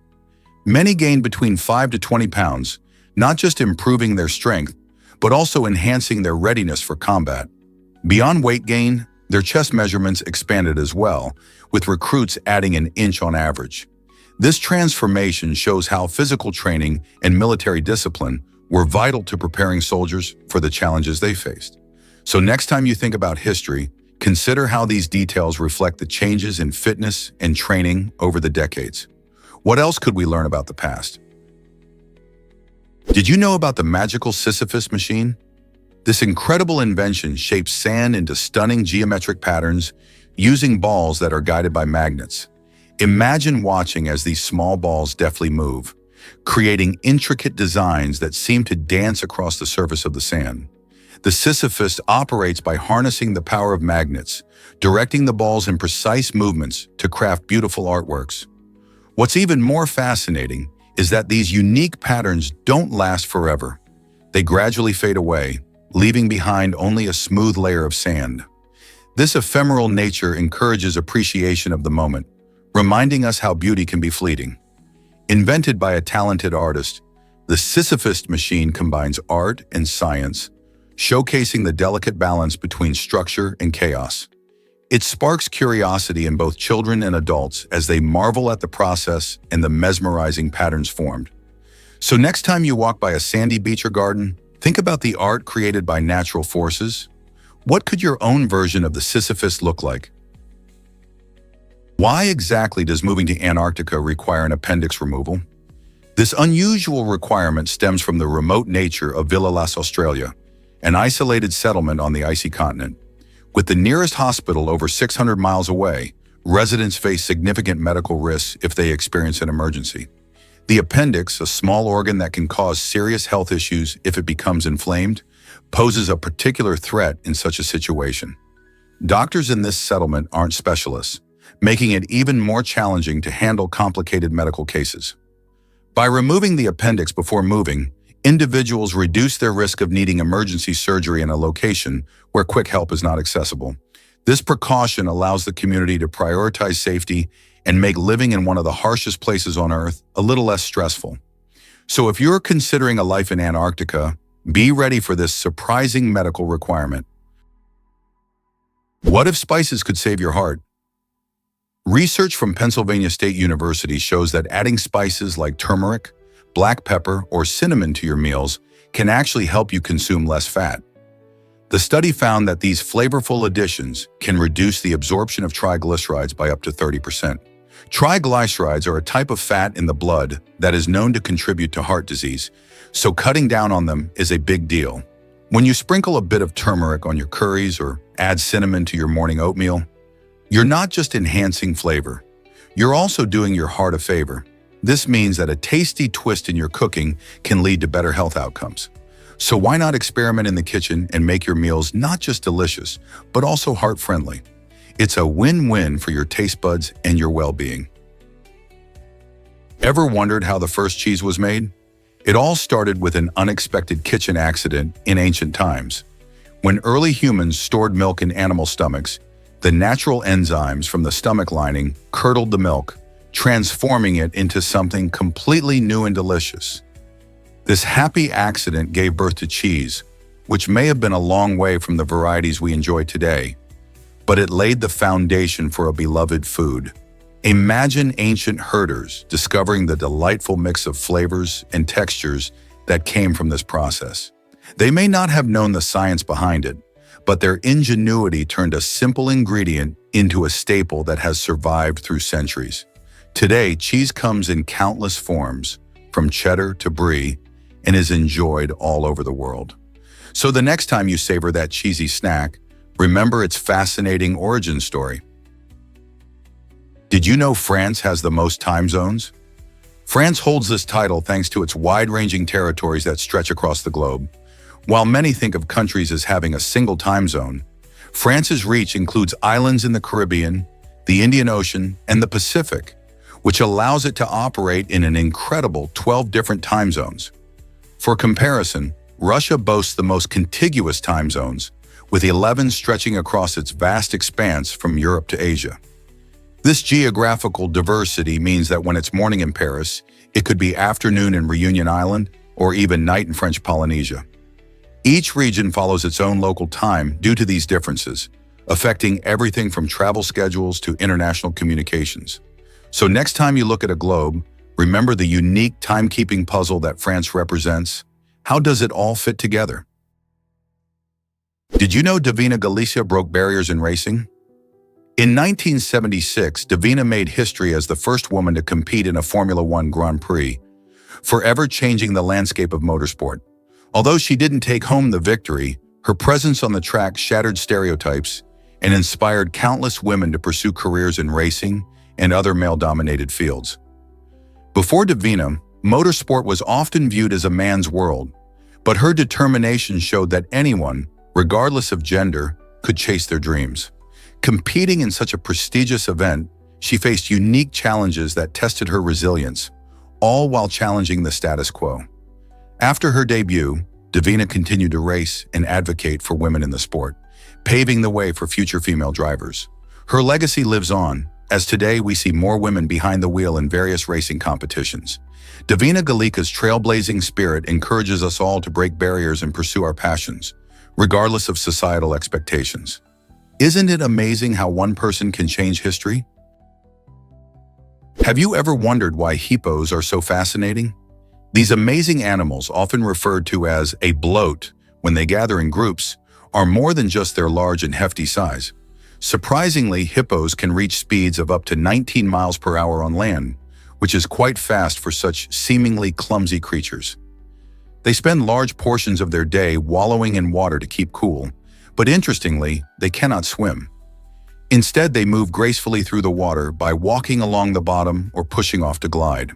Many gained between 5 to 20 pounds, not just improving their strength, but also enhancing their readiness for combat. Beyond weight gain, their chest measurements expanded as well, with recruits adding an inch on average. This transformation shows how physical training and military discipline were vital to preparing soldiers for the challenges they faced. So next time you think about history, consider how these details reflect the changes in fitness and training over the decades. What else could we learn about the past? Did you know about the magical Sisyphus machine? This incredible invention shapes sand into stunning geometric patterns using balls that are guided by magnets. Imagine watching as these small balls deftly move, creating intricate designs that seem to dance across the surface of the sand. The Sisyphus operates by harnessing the power of magnets, directing the balls in precise movements to craft beautiful artworks. What's even more fascinating is that these unique patterns don't last forever. They gradually fade away, leaving behind only a smooth layer of sand. This ephemeral nature encourages appreciation of the moment, reminding us how beauty can be fleeting. Invented by a talented artist, the Sisyphus machine combines art and science, showcasing the delicate balance between structure and chaos. It sparks curiosity in both children and adults as they marvel at the process and the mesmerizing patterns formed. So next time you walk by a sandy beach or garden, think about the art created by natural forces. What could your own version of the Sisyphus look like? Why exactly does moving to Antarctica require an appendix removal? This unusual requirement stems from the remote nature of Villa Las Australia, an isolated settlement on the icy continent. With the nearest hospital over 600 miles away, residents face significant medical risks if they experience an emergency. The appendix, a small organ that can cause serious health issues if it becomes inflamed, poses a particular threat in such a situation. Doctors in this settlement aren't specialists, making it even more challenging to handle complicated medical cases. By removing the appendix before moving, individuals reduce their risk of needing emergency surgery in a location where quick help is not accessible. This precaution allows the community to prioritize safety and make living in one of the harshest places on Earth a little less stressful. So if you're considering a life in Antarctica, be ready for this surprising medical requirement. What if spices could save your heart? Research from Pennsylvania State University shows that adding spices like turmeric, black pepper, or cinnamon to your meals can actually help you consume less fat. The study found that these flavorful additions can reduce the absorption of triglycerides by up to 30%. Triglycerides are a type of fat in the blood that is known to contribute to heart disease, so cutting down on them is a big deal. When you sprinkle a bit of turmeric on your curries or add cinnamon to your morning oatmeal, you're not just enhancing flavor, you're also doing your heart a favor. This means that a tasty twist in your cooking can lead to better health outcomes. So why not experiment in the kitchen and make your meals not just delicious, but also heart-friendly? It's a win-win for your taste buds and your well-being. Ever wondered how the first cheese was made? It all started with an unexpected kitchen accident in ancient times. When early humans stored milk in animal stomachs, the natural enzymes from the stomach lining curdled the milk, transforming it into something completely new and delicious. This happy accident gave birth to cheese, which may have been a long way from the varieties we enjoy today, but it laid the foundation for a beloved food. Imagine ancient herders discovering the delightful mix of flavors and textures that came from this process. They may not have known the science behind it, but their ingenuity turned a simple ingredient into a staple that has survived through centuries. Today, cheese comes in countless forms, from cheddar to brie, and is enjoyed all over the world. So the next time you savor that cheesy snack, remember its fascinating origin story. Did you know France has the most time zones? France holds this title thanks to its wide-ranging territories that stretch across the globe. While many think of countries as having a single time zone, France's reach includes islands in the Caribbean, the Indian Ocean, and the Pacific, which allows it to operate in an incredible 12 different time zones. For comparison, Russia boasts the most contiguous time zones, with 11 stretching across its vast expanse from Europe to Asia. This geographical diversity means that when it's morning in Paris, it could be afternoon in Reunion Island or even night in French Polynesia. Each region follows its own local time due to these differences, affecting everything from travel schedules to international communications. So next time you look at a globe, remember the unique timekeeping puzzle that France represents. How does it all fit together? Did you know Davina Galicia broke barriers in racing? In 1976, Davina made history as the first woman to compete in a Formula One Grand Prix, forever changing the landscape of motorsport. Although she didn't take home the victory, her presence on the track shattered stereotypes and inspired countless women to pursue careers in racing and other male-dominated fields. Before Davina, motorsport was often viewed as a man's world, but her determination showed that anyone, regardless of gender, could chase their dreams. Competing in such a prestigious event, she faced unique challenges that tested her resilience, all while challenging the status quo. After her debut, Davina continued to race and advocate for women in the sport, paving the way for future female drivers. Her legacy lives on, as today we see more women behind the wheel in various racing competitions. Davina Galicia's trailblazing spirit encourages us all to break barriers and pursue our passions, regardless of societal expectations. Isn't it amazing how one person can change history? Have you ever wondered why hippos are so fascinating? These amazing animals, often referred to as a bloat when they gather in groups, are more than just their large and hefty size. Surprisingly, hippos can reach speeds of up to 19 miles per hour on land, which is quite fast for such seemingly clumsy creatures. They spend large portions of their day wallowing in water to keep cool, but interestingly, they cannot swim. Instead, they move gracefully through the water by walking along the bottom or pushing off to glide.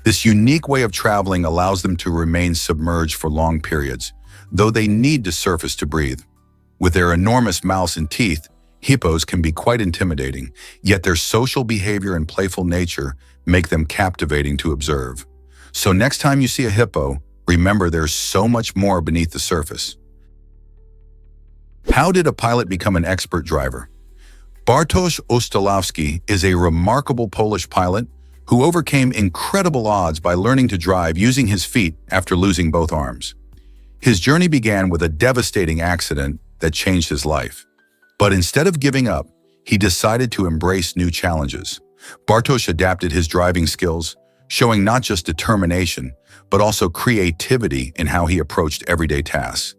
This unique way of traveling allows them to remain submerged for long periods, though they need to surface to breathe. With their enormous mouths and teeth, hippos can be quite intimidating, yet their social behavior and playful nature make them captivating to observe. So next time you see a hippo, remember there's so much more beneath the surface. How did a pilot become an expert driver? Bartosz Ostalowski is a remarkable Polish pilot who overcame incredible odds by learning to drive using his feet after losing both arms. His journey began with a devastating accident that changed his life. But instead of giving up, he decided to embrace new challenges. Bartosz adapted his driving skills, showing not just determination, but also creativity in how he approached everyday tasks.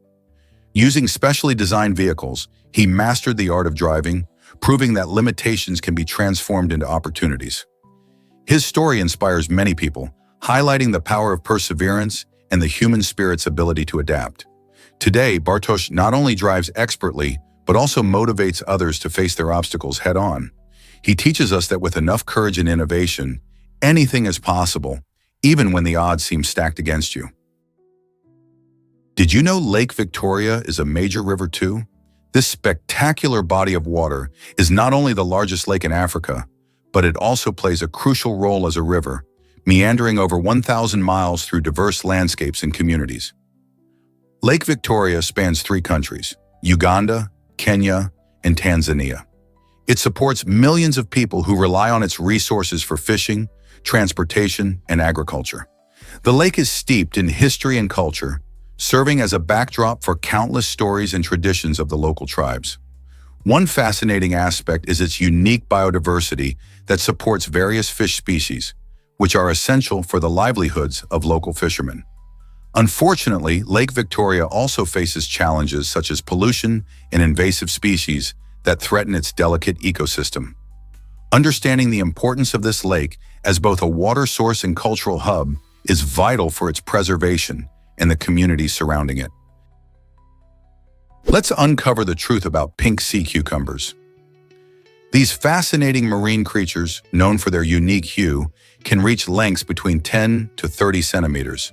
Using specially designed vehicles, he mastered the art of driving, proving that limitations can be transformed into opportunities. His story inspires many people, highlighting the power of perseverance and the human spirit's ability to adapt. Today, Bartosz not only drives expertly, but also motivates others to face their obstacles head-on. He teaches us that with enough courage and innovation, anything is possible, even when the odds seem stacked against you. Did you know Lake Victoria is a major river too? This spectacular body of water is not only the largest lake in Africa, but it also plays a crucial role as a river, meandering over 1,000 miles through diverse landscapes and communities. Lake Victoria spans 3 countries, Uganda, Kenya, and Tanzania. It supports millions of people who rely on its resources for fishing, transportation, and agriculture. The lake is steeped in history and culture, serving as a backdrop for countless stories and traditions of the local tribes. One fascinating aspect is its unique biodiversity that supports various fish species, which are essential for the livelihoods of local fishermen. Unfortunately, Lake Victoria also faces challenges such as pollution and invasive species that threaten its delicate ecosystem. Understanding the importance of this lake as both a water source and cultural hub is vital for its preservation and the communities surrounding it. Let's uncover the truth about pink sea cucumbers. These fascinating marine creatures, known for their unique hue, can reach lengths between 10 to 30 centimeters.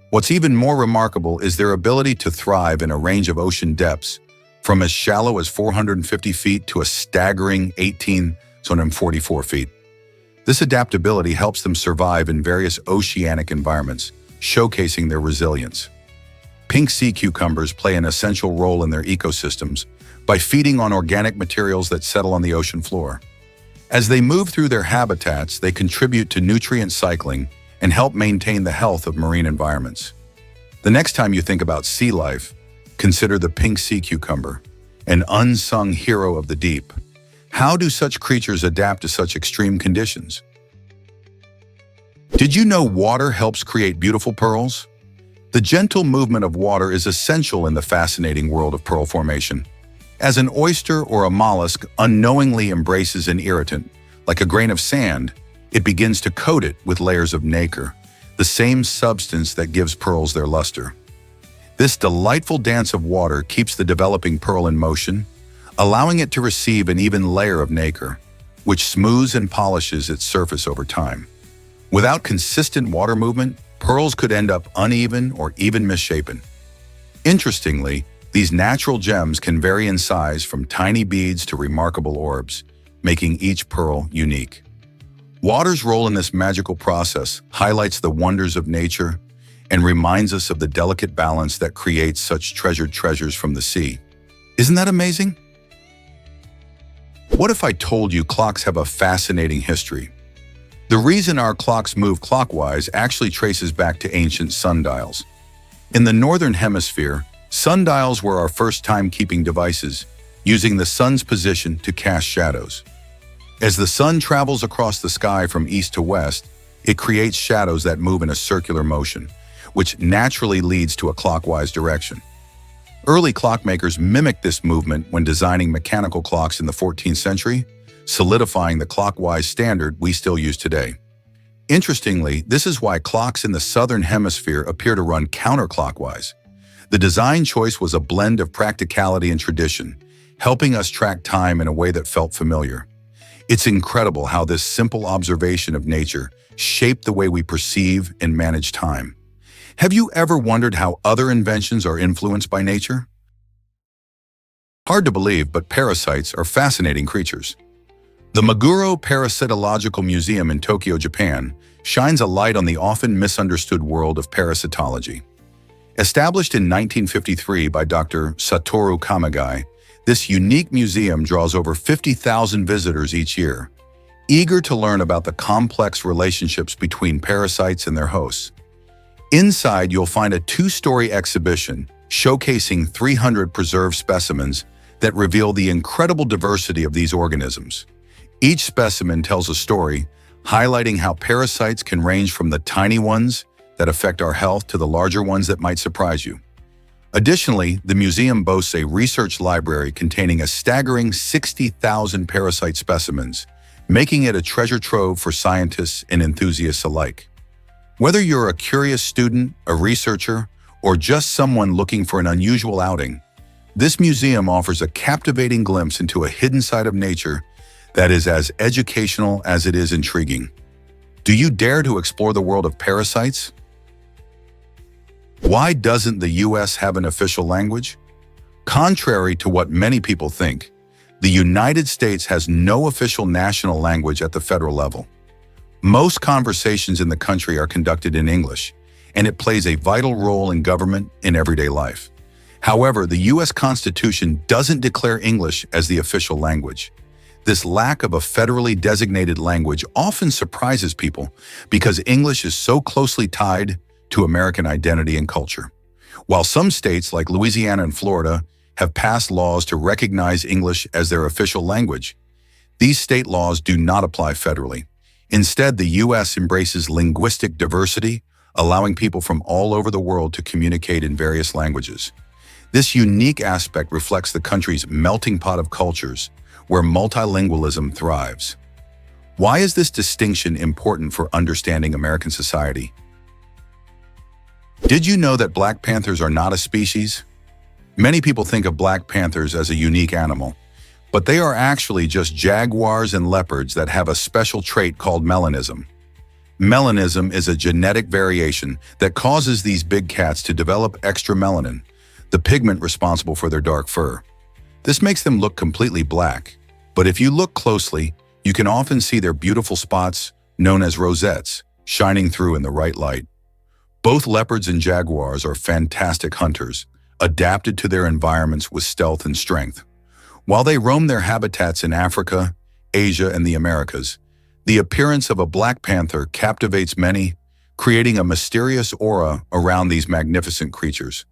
What's even more remarkable is their ability to thrive in a range of ocean depths, from as shallow as 450 feet to a staggering 1,844 feet. This adaptability helps them survive in various oceanic environments, showcasing their resilience. Pink sea cucumbers play an essential role in their ecosystems by feeding on organic materials that settle on the ocean floor. As they move through their habitats, they contribute to nutrient cycling and help maintain the health of marine environments. The next time you think about sea life, consider the pink sea cucumber, an unsung hero of the deep. How do such creatures adapt to such extreme conditions? Did you know water helps create beautiful pearls? The gentle movement of water is essential in the fascinating world of pearl formation. As an oyster or a mollusk unknowingly embraces an irritant, like a grain of sand, it begins to coat it with layers of nacre, the same substance that gives pearls their luster. This delightful dance of water keeps the developing pearl in motion, allowing it to receive an even layer of nacre, which smooths and polishes its surface over time. Without consistent water movement, pearls could end up uneven or even misshapen. Interestingly, these natural gems can vary in size from tiny beads to remarkable orbs, making each pearl unique. Water's role in this magical process highlights the wonders of nature and reminds us of the delicate balance that creates such treasured treasures from the sea. Isn't that amazing? What if I told you clocks have a fascinating history? The reason our clocks move clockwise actually traces back to ancient sundials. In the northern hemisphere, sundials were our first timekeeping devices, using the sun's position to cast shadows. As the sun travels across the sky from east to west, it creates shadows that move in a circular motion, which naturally leads to a clockwise direction. Early clockmakers mimicked this movement when designing mechanical clocks in the 14th century, solidifying the clockwise standard we still use today. Interestingly, this is why clocks in the southern hemisphere appear to run counterclockwise. The design choice was a blend of practicality and tradition, helping us track time in a way that felt familiar. It's incredible how this simple observation of nature shaped the way we perceive and manage time. Have you ever wondered how other inventions are influenced by nature? Hard to believe, but parasites are fascinating creatures. The Meguro Parasitological Museum in Tokyo, Japan, shines a light on the often misunderstood world of parasitology. Established in 1953 by Dr. Satoru Kamigai, this unique museum draws over 50,000 visitors each year, eager to learn about the complex relationships between parasites and their hosts. Inside, you'll find a two-story exhibition showcasing 300 preserved specimens that reveal the incredible diversity of these organisms. Each specimen tells a story, highlighting how parasites can range from the tiny ones that affect our health to the larger ones that might surprise you. Additionally, the museum boasts a research library containing a staggering 60,000 parasite specimens, making it a treasure trove for scientists and enthusiasts alike. Whether you're a curious student, a researcher, or just someone looking for an unusual outing, this museum offers a captivating glimpse into a hidden side of nature that is as educational as it is intriguing. Do you dare to explore the world of parasites? Why doesn't the US have an official language? Contrary to what many people think, the United States has no official national language at the federal level. Most conversations in the country are conducted in English, and it plays a vital role in government and everyday life. However, the U.S. Constitution doesn't declare English as the official language. This lack of a federally designated language often surprises people because English is so closely tied to American identity and culture. While some states like Louisiana and Florida have passed laws to recognize English as their official language, these state laws do not apply federally. Instead, the U.S. embraces linguistic diversity, allowing people from all over the world to communicate in various languages. This unique aspect reflects the country's melting pot of cultures, where multilingualism thrives. Why is this distinction important for understanding American society? Did you know that black panthers are not a species? Many people think of black panthers as a unique animal, but they are actually just jaguars and leopards that have a special trait called melanism. Melanism is a genetic variation that causes these big cats to develop extra melanin, the pigment responsible for their dark fur. This makes them look completely black, but if you look closely, you can often see their beautiful spots, known as rosettes, shining through in the right light. Both leopards and jaguars are fantastic hunters, adapted to their environments with stealth and strength. While they roam their habitats in Africa, Asia, and the Americas, the appearance of a black panther captivates many, creating a mysterious aura around these magnificent creatures.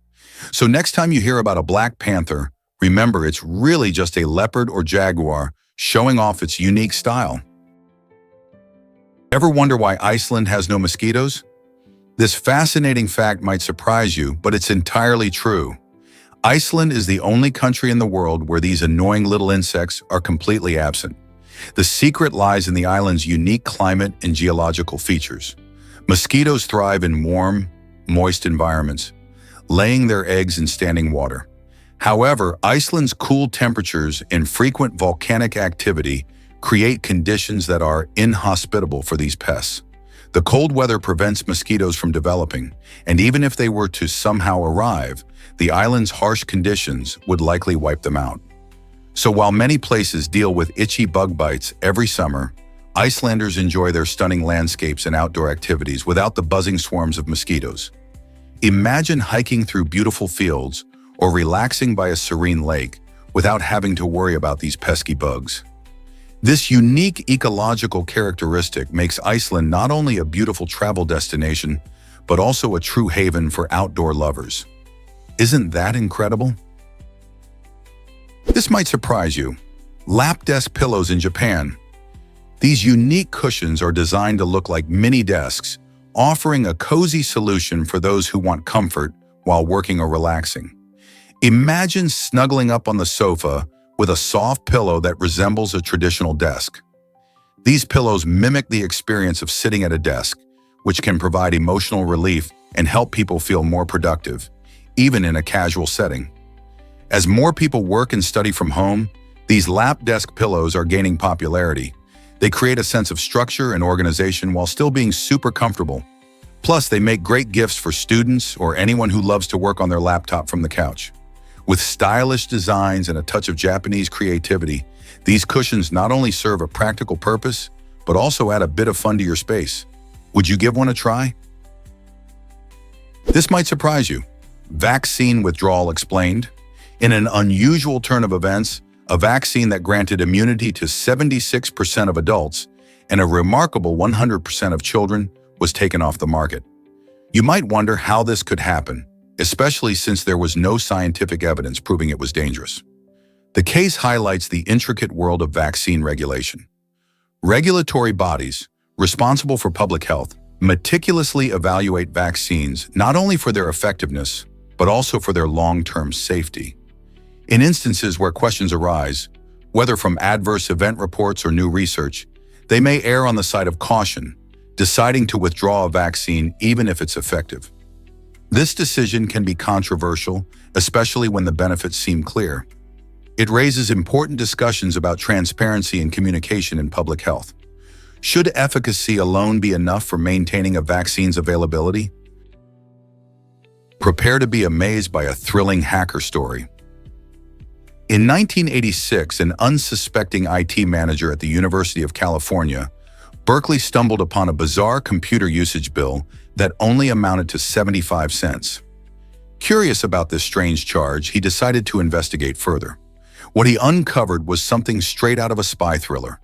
So next time you hear about a black panther, remember it's really just a leopard or jaguar showing off its unique style. Ever wonder why Iceland has no mosquitoes? This fascinating fact might surprise you, but it's entirely true. Iceland is the only country in the world where these annoying little insects are completely absent. The secret lies in the island's unique climate and geological features. Mosquitoes thrive in warm, moist environments, laying their eggs in standing water. However, Iceland's cool temperatures and frequent volcanic activity create conditions that are inhospitable for these pests. The cold weather prevents mosquitoes from developing, and even if they were to somehow arrive, the island's harsh conditions would likely wipe them out. So while many places deal with itchy bug bites every summer, Icelanders enjoy their stunning landscapes and outdoor activities without the buzzing swarms of mosquitoes. Imagine hiking through beautiful fields or relaxing by a serene lake without having to worry about these pesky bugs. This unique ecological characteristic makes Iceland not only a beautiful travel destination, but also a true haven for outdoor lovers. Isn't that incredible? This might surprise you. Lap desk pillows in Japan. These unique cushions are designed to look like mini desks, offering a cozy solution for those who want comfort while working or relaxing. Imagine snuggling up on the sofa with a soft pillow that resembles a traditional desk. These pillows mimic the experience of sitting at a desk, which can provide emotional relief and help people feel more productive, even in a casual setting. As more people work and study from home, these lap desk pillows are gaining popularity. They create a sense of structure and organization while still being super comfortable. Plus, they make great gifts for students or anyone who loves to work on their laptop from the couch. With stylish designs and a touch of Japanese creativity, these cushions not only serve a practical purpose, but also add a bit of fun to your space. Would you give one a try? This might surprise you. Vaccine withdrawal explained. In an unusual turn of events, a vaccine that granted immunity to 76% of adults and a remarkable 100% of children was taken off the market. You might wonder how this could happen, especially since there was no scientific evidence proving it was dangerous. The case highlights the intricate world of vaccine regulation. Regulatory bodies, responsible for public health, meticulously evaluate vaccines not only for their effectiveness, but also for their long-term safety. In instances where questions arise, whether from adverse event reports or new research, they may err on the side of caution, deciding to withdraw a vaccine even if it's effective. This decision can be controversial, especially when the benefits seem clear. It raises important discussions about transparency and communication in public health. Should efficacy alone be enough for maintaining a vaccine's availability? Prepare to be amazed by a thrilling hacker story. In 1986, an unsuspecting IT manager at the University of California, Berkeley stumbled upon a bizarre computer usage bill that only amounted to 75 cents. Curious about this strange charge, he decided to investigate further. What he uncovered was something straight out of a spy thriller.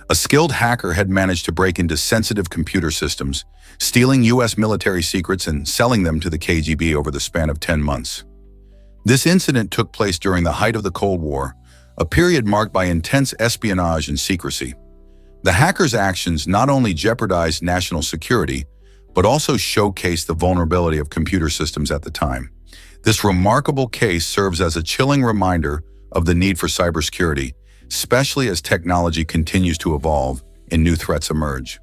A skilled hacker had managed to break into sensitive computer systems, stealing US military secrets and selling them to the KGB over the span of 10 months. This incident took place during the height of the Cold War, a period marked by intense espionage and secrecy. The hacker's actions not only jeopardized national security, but also showcased the vulnerability of computer systems at the time. This remarkable case serves as a chilling reminder of the need for cybersecurity, especially as technology continues to evolve and new threats emerge.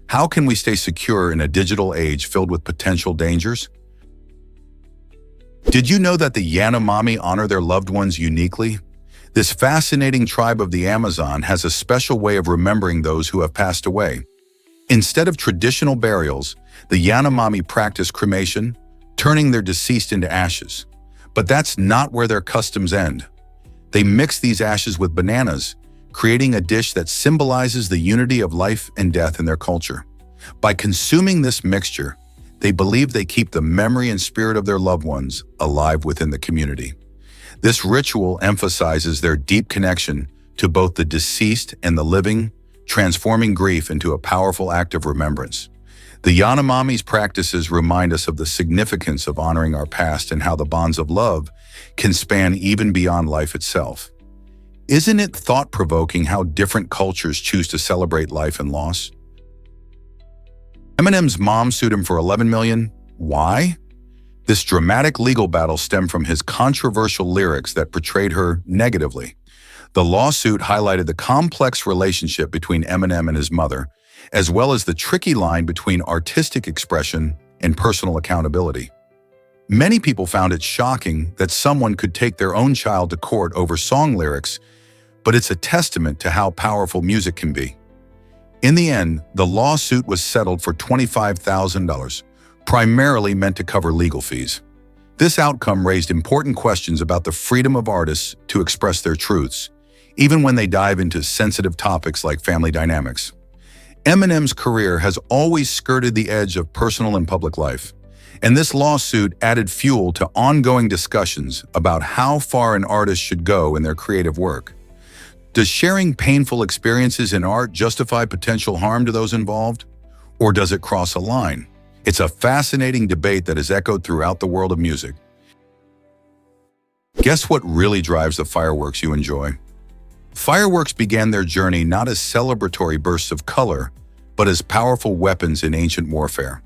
How can we stay secure in a digital age filled with potential dangers? Did you know that the Yanomami honor their loved ones uniquely? This fascinating tribe of the Amazon has a special way of remembering those who have passed away. Instead of traditional burials, the Yanomami practice cremation, turning their deceased into ashes. But that's not where their customs end. They mix these ashes with bananas, creating a dish that symbolizes the unity of life and death in their culture. By consuming this mixture, they believe they keep the memory and spirit of their loved ones alive within the community. This ritual emphasizes their deep connection to both the deceased and the living, transforming grief into a powerful act of remembrance. The Yanomami's practices remind us of the significance of honoring our past and how the bonds of love can span even beyond life itself. Isn't it thought-provoking how different cultures choose to celebrate life and loss? Eminem's mom sued him for $11 million. Why? This dramatic legal battle stemmed from his controversial lyrics that portrayed her negatively. The lawsuit highlighted the complex relationship between Eminem and his mother, as well as the tricky line between artistic expression and personal accountability. Many people found it shocking that someone could take their own child to court over song lyrics, but it's a testament to how powerful music can be. In the end, the lawsuit was settled for $25,000, primarily meant to cover legal fees. This outcome raised important questions about the freedom of artists to express their truths, even when they dive into sensitive topics like family dynamics. Eminem's career has always skirted the edge of personal and public life, and this lawsuit added fuel to ongoing discussions about how far an artist should go in their creative work. Does sharing painful experiences in art justify potential harm to those involved? Or does it cross a line? It's a fascinating debate that has echoed throughout the world of music. Guess what really drives the fireworks you enjoy? Fireworks began their journey not as celebratory bursts of color, but as powerful weapons in ancient warfare.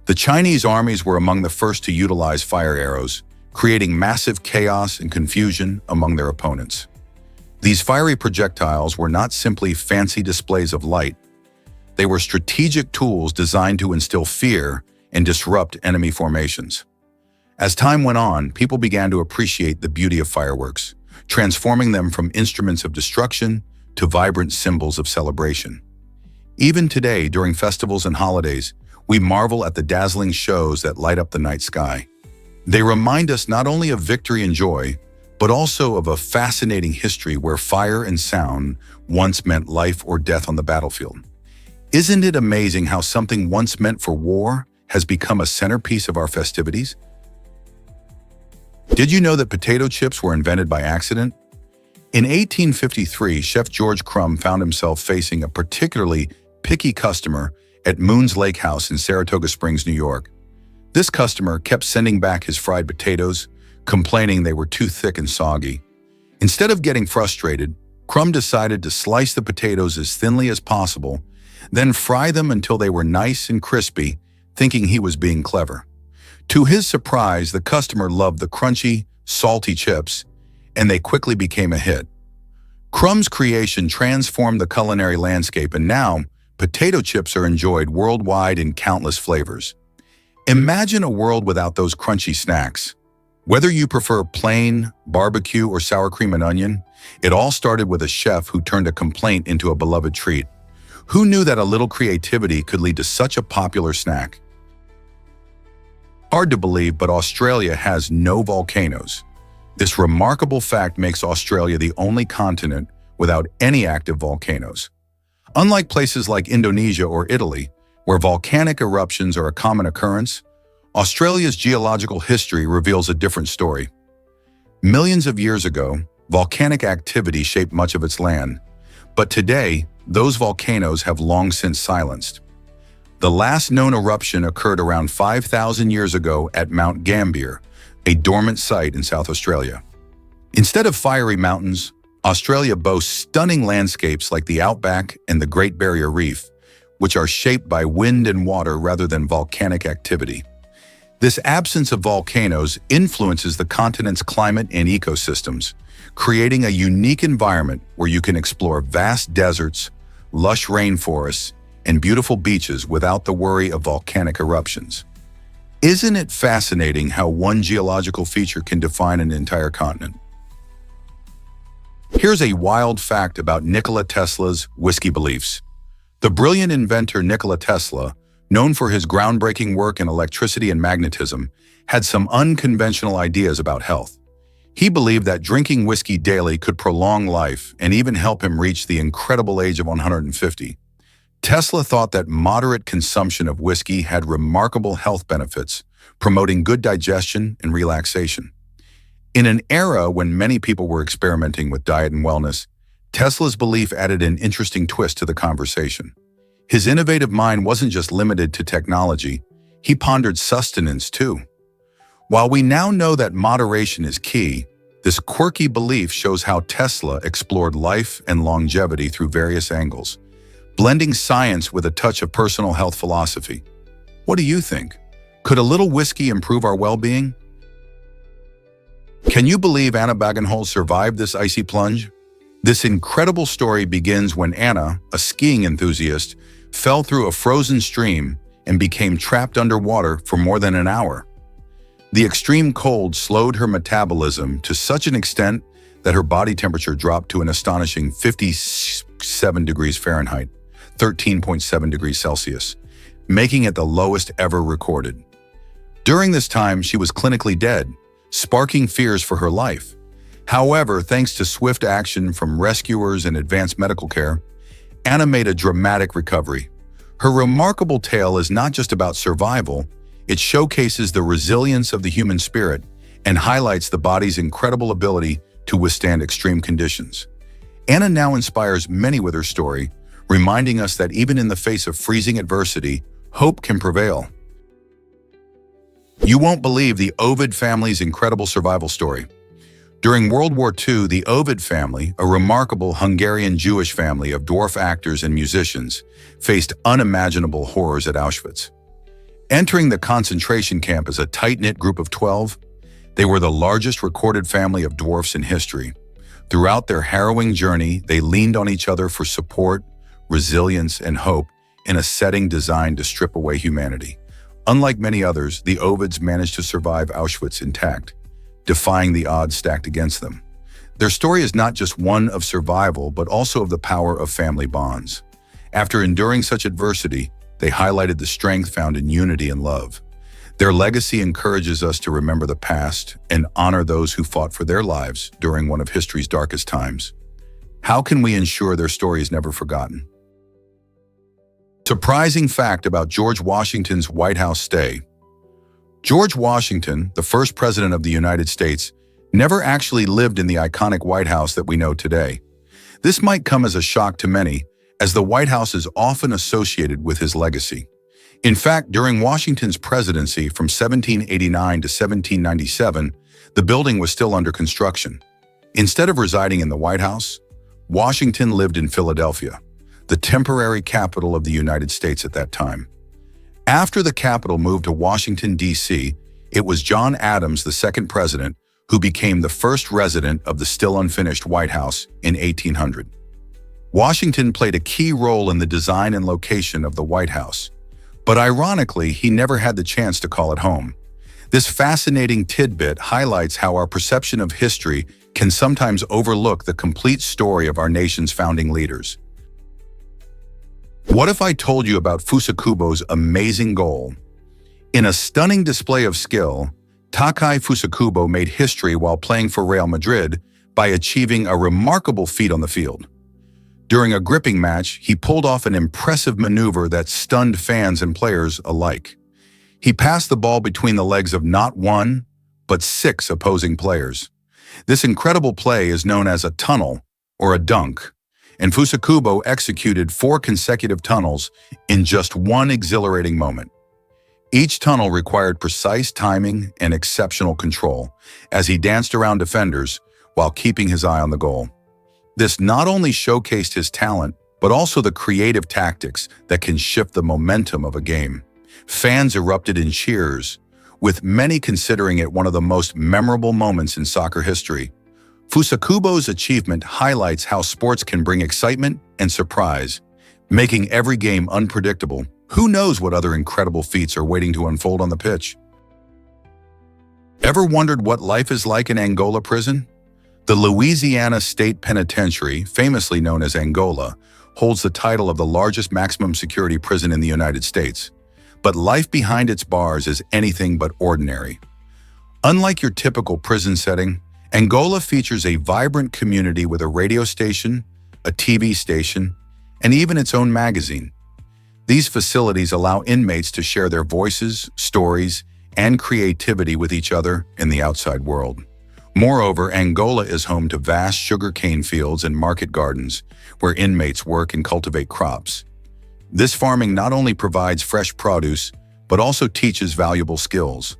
The Chinese armies were among the first to utilize fire arrows, creating massive chaos and confusion among their opponents. These fiery projectiles were not simply fancy displays of light. They were strategic tools designed to instill fear and disrupt enemy formations. As time went on, people began to appreciate the beauty of fireworks, transforming them from instruments of destruction to vibrant symbols of celebration. Even today, during festivals and holidays, we marvel at the dazzling shows that light up the night sky. They remind us not only of victory and joy, but also of a fascinating history where fire and sound once meant life or death on the battlefield. Isn't it amazing how something once meant for war has become a centerpiece of our festivities? Did you know that potato chips were invented by accident? In 1853, Chef George Crumb found himself facing a particularly picky customer at Moon's Lake House in Saratoga Springs, New York. This customer kept sending back his fried potatoes, complaining they were too thick and soggy. Instead of getting frustrated, Crumb decided to slice the potatoes as thinly as possible, then fry them until they were nice and crispy, thinking he was being clever. To his surprise, the customer loved the crunchy, salty chips, and they quickly became a hit. Crumb's creation transformed the culinary landscape, and now potato chips are enjoyed worldwide in countless flavors. Imagine a world without those crunchy snacks. Whether you prefer plain, barbecue, or sour cream and onion, it all started with a chef who turned a complaint into a beloved treat. Who knew that a little creativity could lead to such a popular snack? Hard to believe, but Australia has no volcanoes. This remarkable fact makes Australia the only continent without any active volcanoes. Unlike places like Indonesia or Italy, where volcanic eruptions are a common occurrence, Australia's geological history reveals a different story. Millions of years ago, volcanic activity shaped much of its land, but today, those volcanoes have long since silenced. The last known eruption occurred around 5,000 years ago at Mount Gambier, a dormant site in South Australia. Instead of fiery mountains, Australia boasts stunning landscapes like the outback and the Great Barrier Reef, which are shaped by wind and water rather than volcanic activity. This absence of volcanoes influences the continent's climate and ecosystems, creating a unique environment where you can explore vast deserts, lush rainforests, and beautiful beaches without the worry of volcanic eruptions. Isn't it fascinating how one geological feature can define an entire continent? Here's a wild fact about Nikola Tesla's whiskey beliefs. The brilliant inventor Nikola Tesla, known for his groundbreaking work in electricity and magnetism, had some unconventional ideas about health. He believed that drinking whiskey daily could prolong life and even help him reach the incredible age of 150. Tesla thought that moderate consumption of whiskey had remarkable health benefits, promoting good digestion and relaxation. In an era when many people were experimenting with diet and wellness, Tesla's belief added an interesting twist to the conversation. His innovative mind wasn't just limited to technology, he pondered sustenance too. While we now know that moderation is key, this quirky belief shows how Tesla explored life and longevity through various angles, blending science with a touch of personal health philosophy. What do you think? Could a little whiskey improve our well-being? Can you believe Anna Bagenhol survived this icy plunge? This incredible story begins when Anna, a skiing enthusiast, fell through a frozen stream and became trapped underwater for more than an hour. The extreme cold slowed her metabolism to such an extent that her body temperature dropped to an astonishing 57 degrees Fahrenheit, 13.7 degrees Celsius, making it the lowest ever recorded. During this time, she was clinically dead, sparking fears for her life. However, thanks to swift action from rescuers and advanced medical care, Anna made a dramatic recovery. Her remarkable tale is not just about survival, it showcases the resilience of the human spirit and highlights the body's incredible ability to withstand extreme conditions. Anna now inspires many with her story, reminding us that even in the face of freezing adversity, hope can prevail. You won't believe the Ovid family's incredible survival story. During World War II, the Ovid family, a remarkable Hungarian Jewish family of dwarf actors and musicians, faced unimaginable horrors at Auschwitz. Entering the concentration camp as a tight-knit group of 12, they were the largest recorded family of dwarfs in history. Throughout their harrowing journey, they leaned on each other for support, resilience, and hope in a setting designed to strip away humanity. Unlike many others, the Ovids managed to survive Auschwitz intact, defying the odds stacked against them. Their story is not just one of survival, but also of the power of family bonds. After enduring such adversity, they highlighted the strength found in unity and love. Their legacy encourages us to remember the past and honor those who fought for their lives during one of history's darkest times. How can we ensure their story is never forgotten? Surprising fact about George Washington's White House stay. George Washington, the first president of the United States, never actually lived in the iconic White House that we know today. This might come as a shock to many, as the White House is often associated with his legacy. In fact, during Washington's presidency from 1789 to 1797, the building was still under construction. Instead of residing in the White House, Washington lived in Philadelphia, the temporary capital of the United States at that time. After the capital moved to Washington, D.C., it was John Adams, the second president, who became the first resident of the still unfinished White House in 1800. Washington played a key role in the design and location of the White House, but ironically, he never had the chance to call it home. This fascinating tidbit highlights how our perception of history can sometimes overlook the complete story of our nation's founding leaders. What if I told you about Fusakubo's amazing goal? In a stunning display of skill, Takai Fusakubo made history while playing for Real Madrid by achieving a remarkable feat on the field. During a gripping match, he pulled off an impressive maneuver that stunned fans and players alike. He passed the ball between the legs of not one, but 6 opposing players. This incredible play is known as a tunnel or a dunk, and Fusakubo executed 4 consecutive tunnels in just one exhilarating moment. Each tunnel required precise timing and exceptional control as he danced around defenders while keeping his eye on the goal. This not only showcased his talent, but also the creative tactics that can shift the momentum of a game. Fans erupted in cheers, with many considering it one of the most memorable moments in soccer history. Fusakubo's achievement highlights how sports can bring excitement and surprise, making every game unpredictable. Who knows what other incredible feats are waiting to unfold on the pitch? Ever wondered what life is like in Angola prison? The Louisiana State Penitentiary, famously known as Angola, holds the title of the largest maximum security prison in the United States. But life behind its bars is anything but ordinary. Unlike your typical prison setting, Angola features a vibrant community with a radio station, a TV station, and even its own magazine. These facilities allow inmates to share their voices, stories, and creativity with each other in the outside world. Moreover, Angola is home to vast sugarcane fields and market gardens where inmates work and cultivate crops. This farming not only provides fresh produce, but also teaches valuable skills.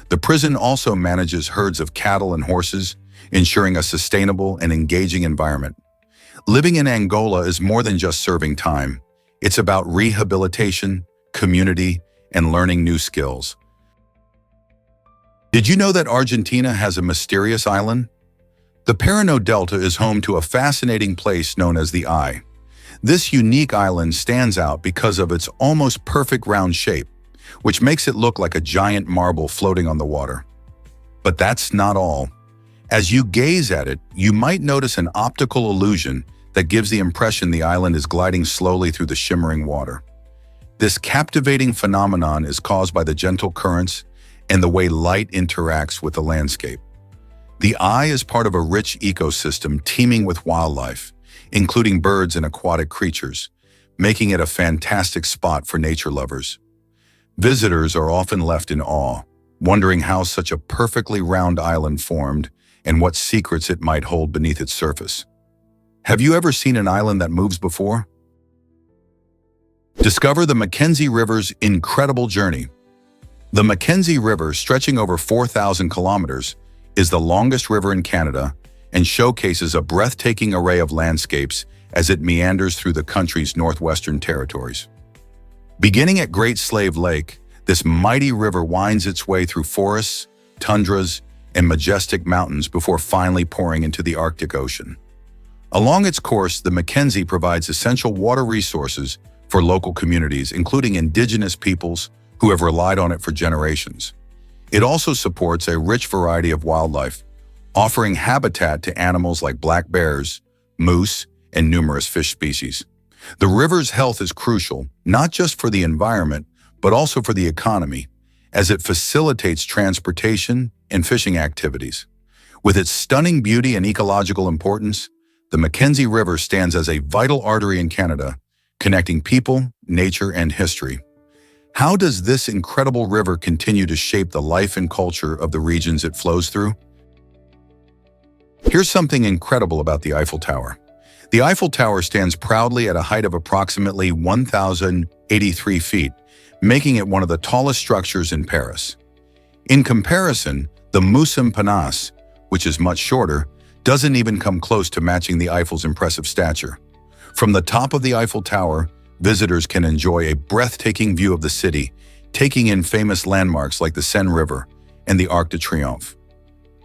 The prison also manages herds of cattle and horses, ensuring a sustainable and engaging environment. Living in Angola is more than just serving time. It's about rehabilitation, community, and learning new skills. Did you know that Argentina has a mysterious island? The Parano Delta is home to a fascinating place known as the Eye. This unique island stands out because of its almost perfect round shape, which makes it look like a giant marble floating on the water. But that's not all. As you gaze at it, you might notice an optical illusion that gives the impression the island is gliding slowly through the shimmering water. This captivating phenomenon is caused by the gentle currents and the way light interacts with the landscape. The Eye is part of a rich ecosystem teeming with wildlife, including birds and aquatic creatures, making it a fantastic spot for nature lovers. Visitors are often left in awe, wondering how such a perfectly round island formed and what secrets it might hold beneath its surface. Have you ever seen an island that moves before? Discover the Mackenzie River's incredible journey. The Mackenzie River, stretching over 4,000 kilometers, is the longest river in Canada and showcases a breathtaking array of landscapes as it meanders through the country's northwestern territories. Beginning at Great Slave Lake, this mighty river winds its way through forests, tundras, and majestic mountains before finally pouring into the Arctic Ocean. Along its course, the Mackenzie provides essential water resources for local communities, including indigenous peoples who have relied on it for generations. It also supports a rich variety of wildlife, offering habitat to animals like black bears, moose, and numerous fish species. The river's health is crucial, not just for the environment, but also for the economy, as it facilitates transportation and fishing activities. With its stunning beauty and ecological importance, the Mackenzie River stands as a vital artery in Canada, connecting people, nature, and history. How does this incredible river continue to shape the life and culture of the regions it flows through? Here's something incredible about the Eiffel Tower. The Eiffel Tower stands proudly at a height of approximately 1,083 feet, making it one of the tallest structures in Paris. In comparison, the Montparnasse, which is much shorter, doesn't even come close to matching the Eiffel's impressive stature. From the top of the Eiffel Tower, visitors can enjoy a breathtaking view of the city, taking in famous landmarks like the Seine River and the Arc de Triomphe.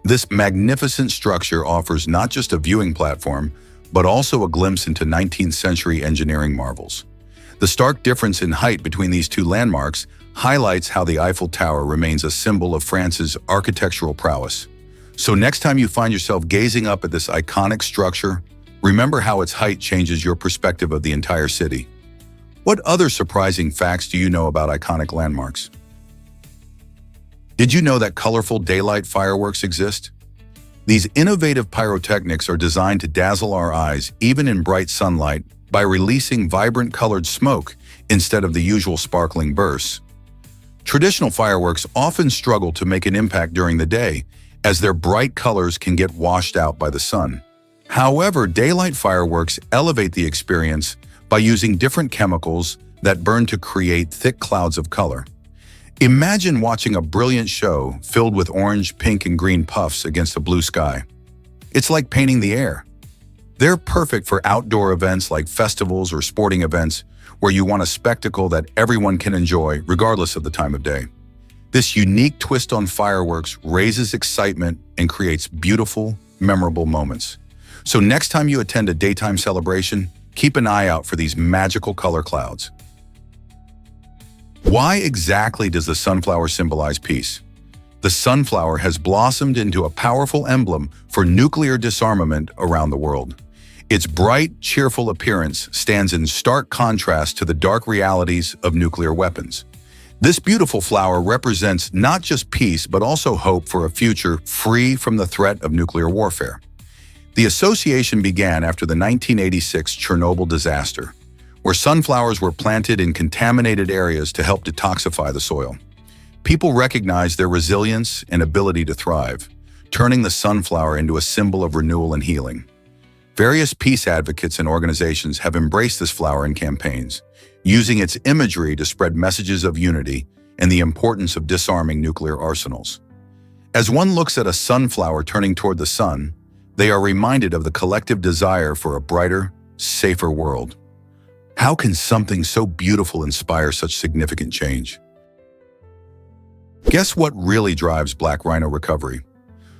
This magnificent structure offers not just a viewing platform, but also a glimpse into 19th century engineering marvels. The stark difference in height between these two landmarks highlights how the Eiffel Tower remains a symbol of France's architectural prowess. So next time you find yourself gazing up at this iconic structure, remember how its height changes your perspective of the entire city. What other surprising facts do you know about iconic landmarks? Did you know that colorful daylight fireworks exist? These innovative pyrotechnics are designed to dazzle our eyes even in bright sunlight by releasing vibrant colored smoke instead of the usual sparkling bursts. Traditional fireworks often struggle to make an impact during the day, as their bright colors can get washed out by the sun. However, daylight fireworks elevate the experience by using different chemicals that burn to create thick clouds of color. Imagine watching a brilliant show filled with orange, pink, and green puffs against a blue sky. It's like painting the air. They're perfect for outdoor events like festivals or sporting events where you want a spectacle that everyone can enjoy regardless of the time of day. This unique twist on fireworks raises excitement and creates beautiful, memorable moments. So next time you attend a daytime celebration, keep an eye out for these magical color clouds. Why exactly does the sunflower symbolize peace? The sunflower has blossomed into a powerful emblem for nuclear disarmament around the world. Its bright, cheerful appearance stands in stark contrast to the dark realities of nuclear weapons. This beautiful flower represents not just peace, but also hope for a future free from the threat of nuclear warfare. The association began after the 1986 Chernobyl disaster, where sunflowers were planted in contaminated areas to help detoxify the soil. People recognized their resilience and ability to thrive, turning the sunflower into a symbol of renewal and healing. Various peace advocates and organizations have embraced this flower in campaigns, using its imagery to spread messages of unity and the importance of disarming nuclear arsenals. As one looks at a sunflower turning toward the sun, they are reminded of the collective desire for a brighter, safer world. How can something so beautiful inspire such significant change? Guess what really drives black rhino recovery?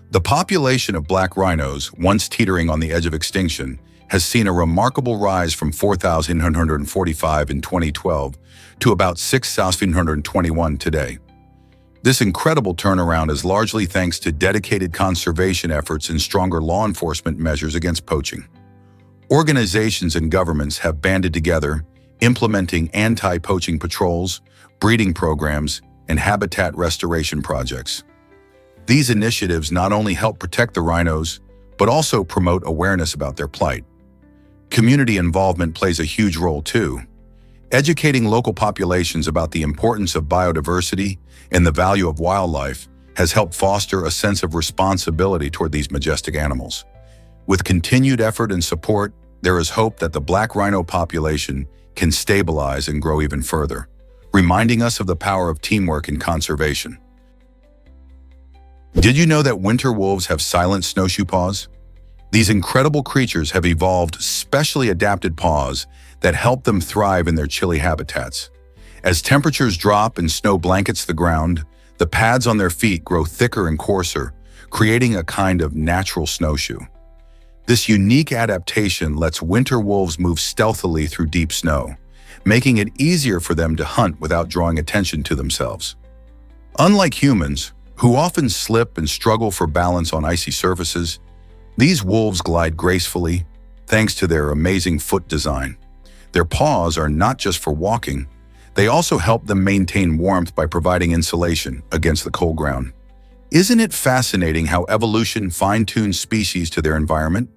The population of black rhinos, once teetering on the edge of extinction, has seen a remarkable rise from 4,145 in 2012 to about 6,121 today. This incredible turnaround is largely thanks to dedicated conservation efforts and stronger law enforcement measures against poaching. Organizations and governments have banded together, implementing anti-poaching patrols, breeding programs, and habitat restoration projects. These initiatives not only help protect the rhinos, but also promote awareness about their plight. Community involvement plays a huge role too. Educating local populations about the importance of biodiversity and the value of wildlife has helped foster a sense of responsibility toward these majestic animals. With continued effort and support, there is hope that the black rhino population can stabilize and grow even further, reminding us of the power of teamwork in conservation. Did you know that winter wolves have silent snowshoe paws? These incredible creatures have evolved specially adapted paws that help them thrive in their chilly habitats. As temperatures drop and snow blankets the ground, the pads on their feet grow thicker and coarser, creating a kind of natural snowshoe. This unique adaptation lets winter wolves move stealthily through deep snow, making it easier for them to hunt without drawing attention to themselves. Unlike humans, who often slip and struggle for balance on icy surfaces, these wolves glide gracefully thanks to their amazing foot design. Their paws are not just for walking, they also help them maintain warmth by providing insulation against the cold ground. Isn't it fascinating how evolution fine-tunes species to their environment?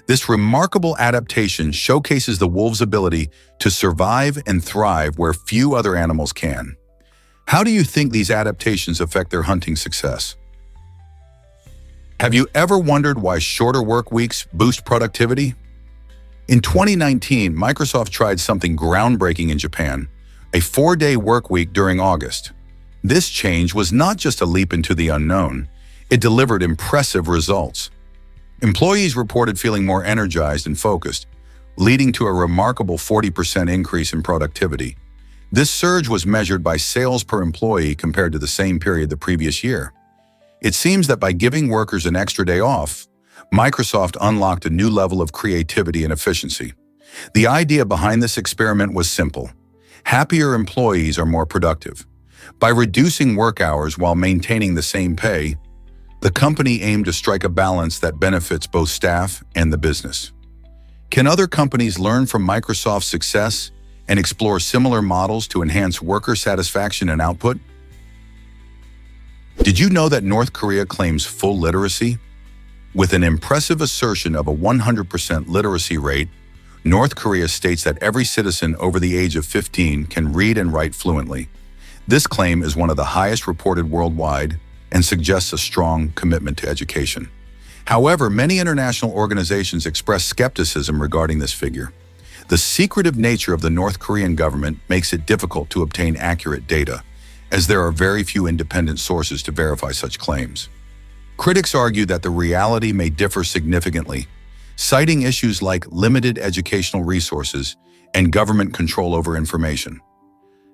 This remarkable adaptation showcases the wolf's ability to survive and thrive where few other animals can. How do you think these adaptations affect their hunting success? Have you ever wondered why shorter work weeks boost productivity? In 2019, Microsoft tried something groundbreaking in Japan, a 4-day work week during August. This change was not just a leap into the unknown, it delivered impressive results. Employees reported feeling more energized and focused, leading to a remarkable 40% increase in productivity. This surge was measured by sales per employee compared to the same period the previous year. It seems that by giving workers an extra day off, Microsoft unlocked a new level of creativity and efficiency. The idea behind this experiment was simple. Happier employees are more productive. By reducing work hours while maintaining the same pay, the company aimed to strike a balance that benefits both staff and the business. Can other companies learn from Microsoft's success and explore similar models to enhance worker satisfaction and output? Did you know that North Korea claims full literacy? With an impressive assertion of a 100% literacy rate, North Korea states that every citizen over the age of 15 can read and write fluently. This claim is one of the highest reported worldwide and suggests a strong commitment to education. However, many international organizations express skepticism regarding this figure. The secretive nature of the North Korean government makes it difficult to obtain accurate data, as there are very few independent sources to verify such claims. Critics argue that the reality may differ significantly, citing issues like limited educational resources and government control over information.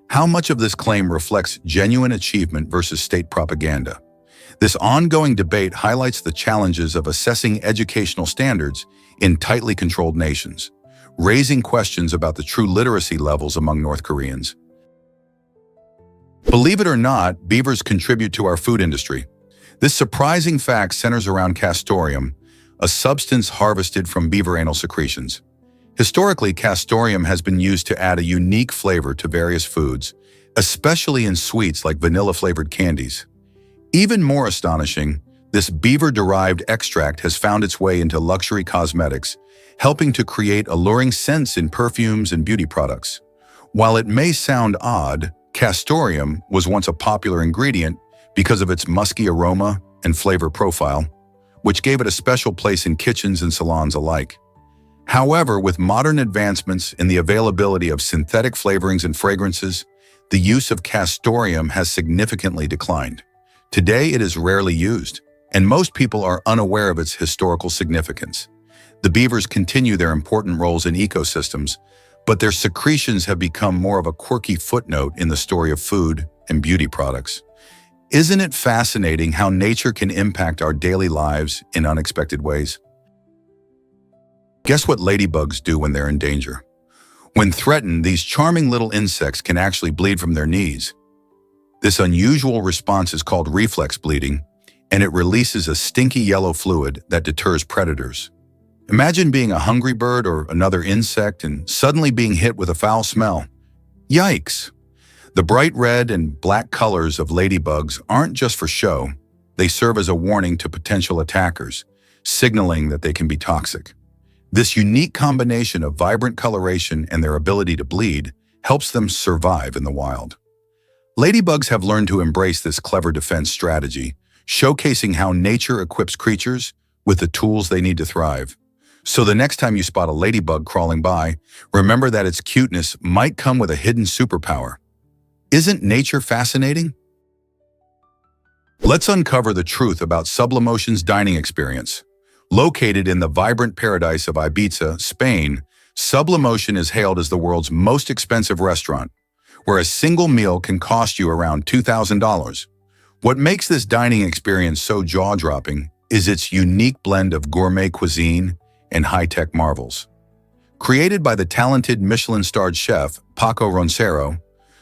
How much of this claim reflects genuine achievement versus state propaganda? This ongoing debate highlights the challenges of assessing educational standards in tightly controlled nations, raising questions about the true literacy levels among North Koreans. Believe it or not, beavers contribute to our food industry. This surprising fact centers around castoreum, a substance harvested from beaver anal secretions. Historically, castoreum has been used to add a unique flavor to various foods, especially in sweets like vanilla-flavored candies. Even more astonishing, this beaver-derived extract has found its way into luxury cosmetics, helping to create alluring scents in perfumes and beauty products. While it may sound odd, castoreum was once a popular ingredient because of its musky aroma and flavor profile, which gave it a special place in kitchens and salons alike. However, with modern advancements in the availability of synthetic flavorings and fragrances, the use of castoreum has significantly declined. Today, it is rarely used, and most people are unaware of its historical significance. The beavers continue their important roles in ecosystems, but their secretions have become more of a quirky footnote in the story of food and beauty products. Isn't it fascinating how nature can impact our daily lives in unexpected ways? Guess what ladybugs do when they're in danger? When threatened, these charming little insects can actually bleed from their knees. This unusual response is called reflex bleeding, and it releases a stinky yellow fluid that deters predators. Imagine being a hungry bird or another insect and suddenly being hit with a foul smell. Yikes! The bright red and black colors of ladybugs aren't just for show. They serve as a warning to potential attackers, signaling that they can be toxic. This unique combination of vibrant coloration and their ability to bleed helps them survive in the wild. Ladybugs have learned to embrace this clever defense strategy, showcasing how nature equips creatures with the tools they need to thrive. So the next time you spot a ladybug crawling by, remember that its cuteness might come with a hidden superpower. Isn't nature fascinating? Let's uncover the truth about Sublimotion's dining experience. Located in the vibrant paradise of Ibiza, Spain, Sublimotion is hailed as the world's most expensive restaurant, where a single meal can cost you around $2,000. What makes this dining experience so jaw-dropping is its unique blend of gourmet cuisine and high-tech marvels. Created by the talented Michelin-starred chef Paco Roncero,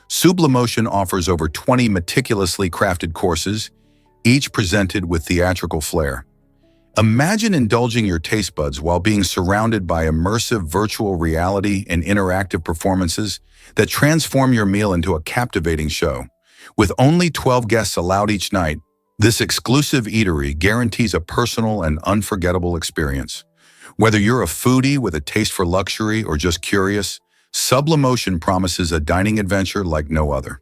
Sublimotion offers over 20 meticulously crafted courses, each presented with theatrical flair. Imagine indulging your taste buds while being surrounded by immersive virtual reality and interactive performances that transform your meal into a captivating show. With only 12 guests allowed each night, this exclusive eatery guarantees a personal and unforgettable experience. Whether you're a foodie with a taste for luxury or just curious, Sublimotion promises a dining adventure like no other.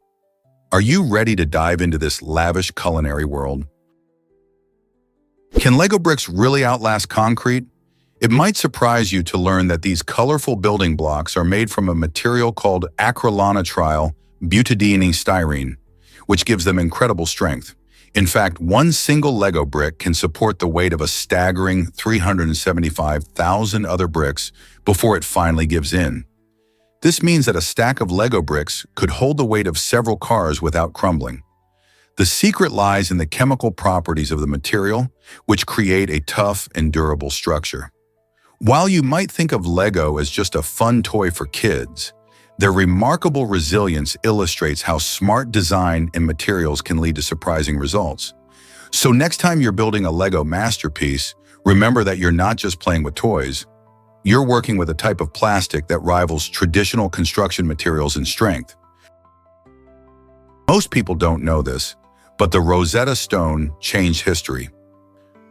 Are you ready to dive into this lavish culinary world? Can Lego bricks really outlast concrete? It might surprise you to learn that these colorful building blocks are made from a material called acrylonitrile butadiene styrene, which gives them incredible strength. In fact, one single Lego brick can support the weight of a staggering 375,000 other bricks before it finally gives in. This means that a stack of Lego bricks could hold the weight of several cars without crumbling. The secret lies in the chemical properties of the material, which create a tough and durable structure. While you might think of Lego as just a fun toy for kids, their remarkable resilience illustrates how smart design and materials can lead to surprising results. So next time you're building a Lego masterpiece, remember that you're not just playing with toys. You're working with a type of plastic that rivals traditional construction materials in strength. Most people don't know this, but the Rosetta Stone changed history.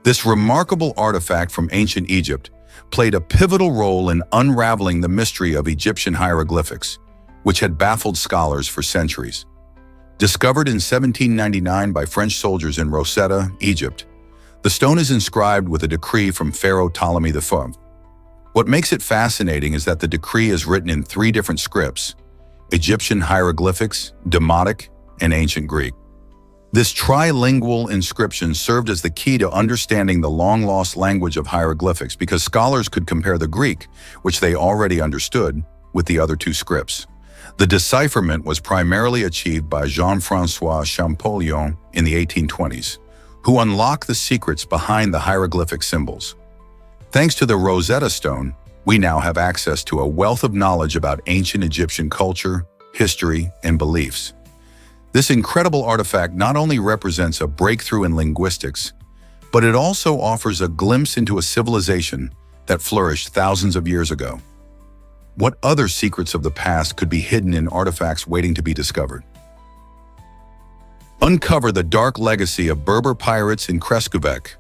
This remarkable artifact from ancient Egypt played a pivotal role in unraveling the mystery of Egyptian hieroglyphics, which had baffled scholars for centuries. Discovered in 1799 by French soldiers in Rosetta, Egypt, the stone is inscribed with a decree from Pharaoh Ptolemy IV. What makes it fascinating is that the decree is written in 3 different scripts: Egyptian hieroglyphics, Demotic, and Ancient Greek. This trilingual inscription served as the key to understanding the long-lost language of hieroglyphics because scholars could compare the Greek, which they already understood, with the other 2 scripts. The decipherment was primarily achieved by Jean-François Champollion in the 1820s, who unlocked the secrets behind the hieroglyphic symbols. Thanks to the Rosetta Stone, we now have access to a wealth of knowledge about ancient Egyptian culture, history, and beliefs. This incredible artifact not only represents a breakthrough in linguistics, but it also offers a glimpse into a civilization that flourished thousands of years ago. What other secrets of the past could be hidden in artifacts waiting to be discovered? Uncover the dark legacy of Berber pirates in Kreskovec.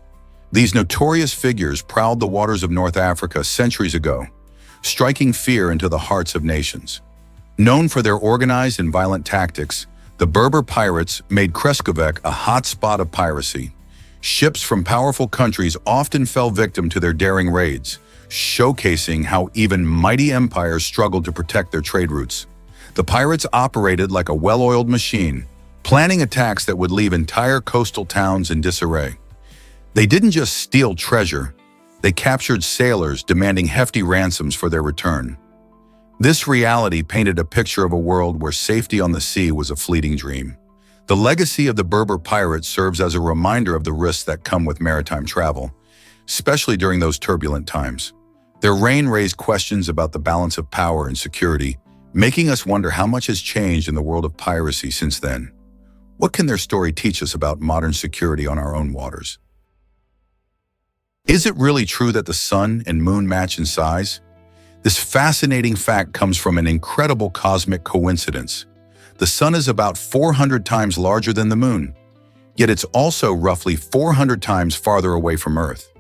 These notorious figures prowled the waters of North Africa centuries ago, striking fear into the hearts of nations. Known for their organized and violent tactics, the Berber pirates made Kreskovec a hotspot of piracy. Ships from powerful countries often fell victim to their daring raids, showcasing how even mighty empires struggled to protect their trade routes. The pirates operated like a well-oiled machine, planning attacks that would leave entire coastal towns in disarray. They didn't just steal treasure, they captured sailors, demanding hefty ransoms for their return. This reality painted a picture of a world where safety on the sea was a fleeting dream. The legacy of the Berber pirates serves as a reminder of the risks that come with maritime travel, especially during those turbulent times. Their reign raised questions about the balance of power and security, making us wonder how much has changed in the world of piracy since then. What can their story teach us about modern security on our own waters? Is it really true that the sun and moon match in size? This fascinating fact comes from an incredible cosmic coincidence. The sun is about 400 times larger than the moon, yet it's also roughly 400 times farther away from Earth.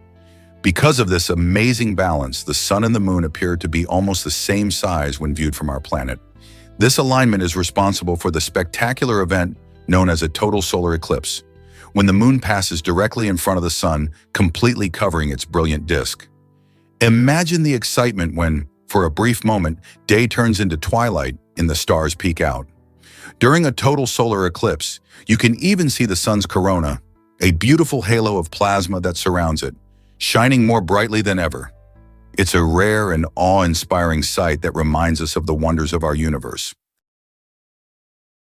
Because of this amazing balance, the sun and the moon appear to be almost the same size when viewed from our planet. This alignment is responsible for the spectacular event known as a total solar eclipse, when the moon passes directly in front of the sun, completely covering its brilliant disk. Imagine the excitement when, for a brief moment, day turns into twilight and the stars peek out. During a total solar eclipse, you can even see the sun's corona, a beautiful halo of plasma that surrounds it, shining more brightly than ever. It's a rare and awe-inspiring sight that reminds us of the wonders of our universe.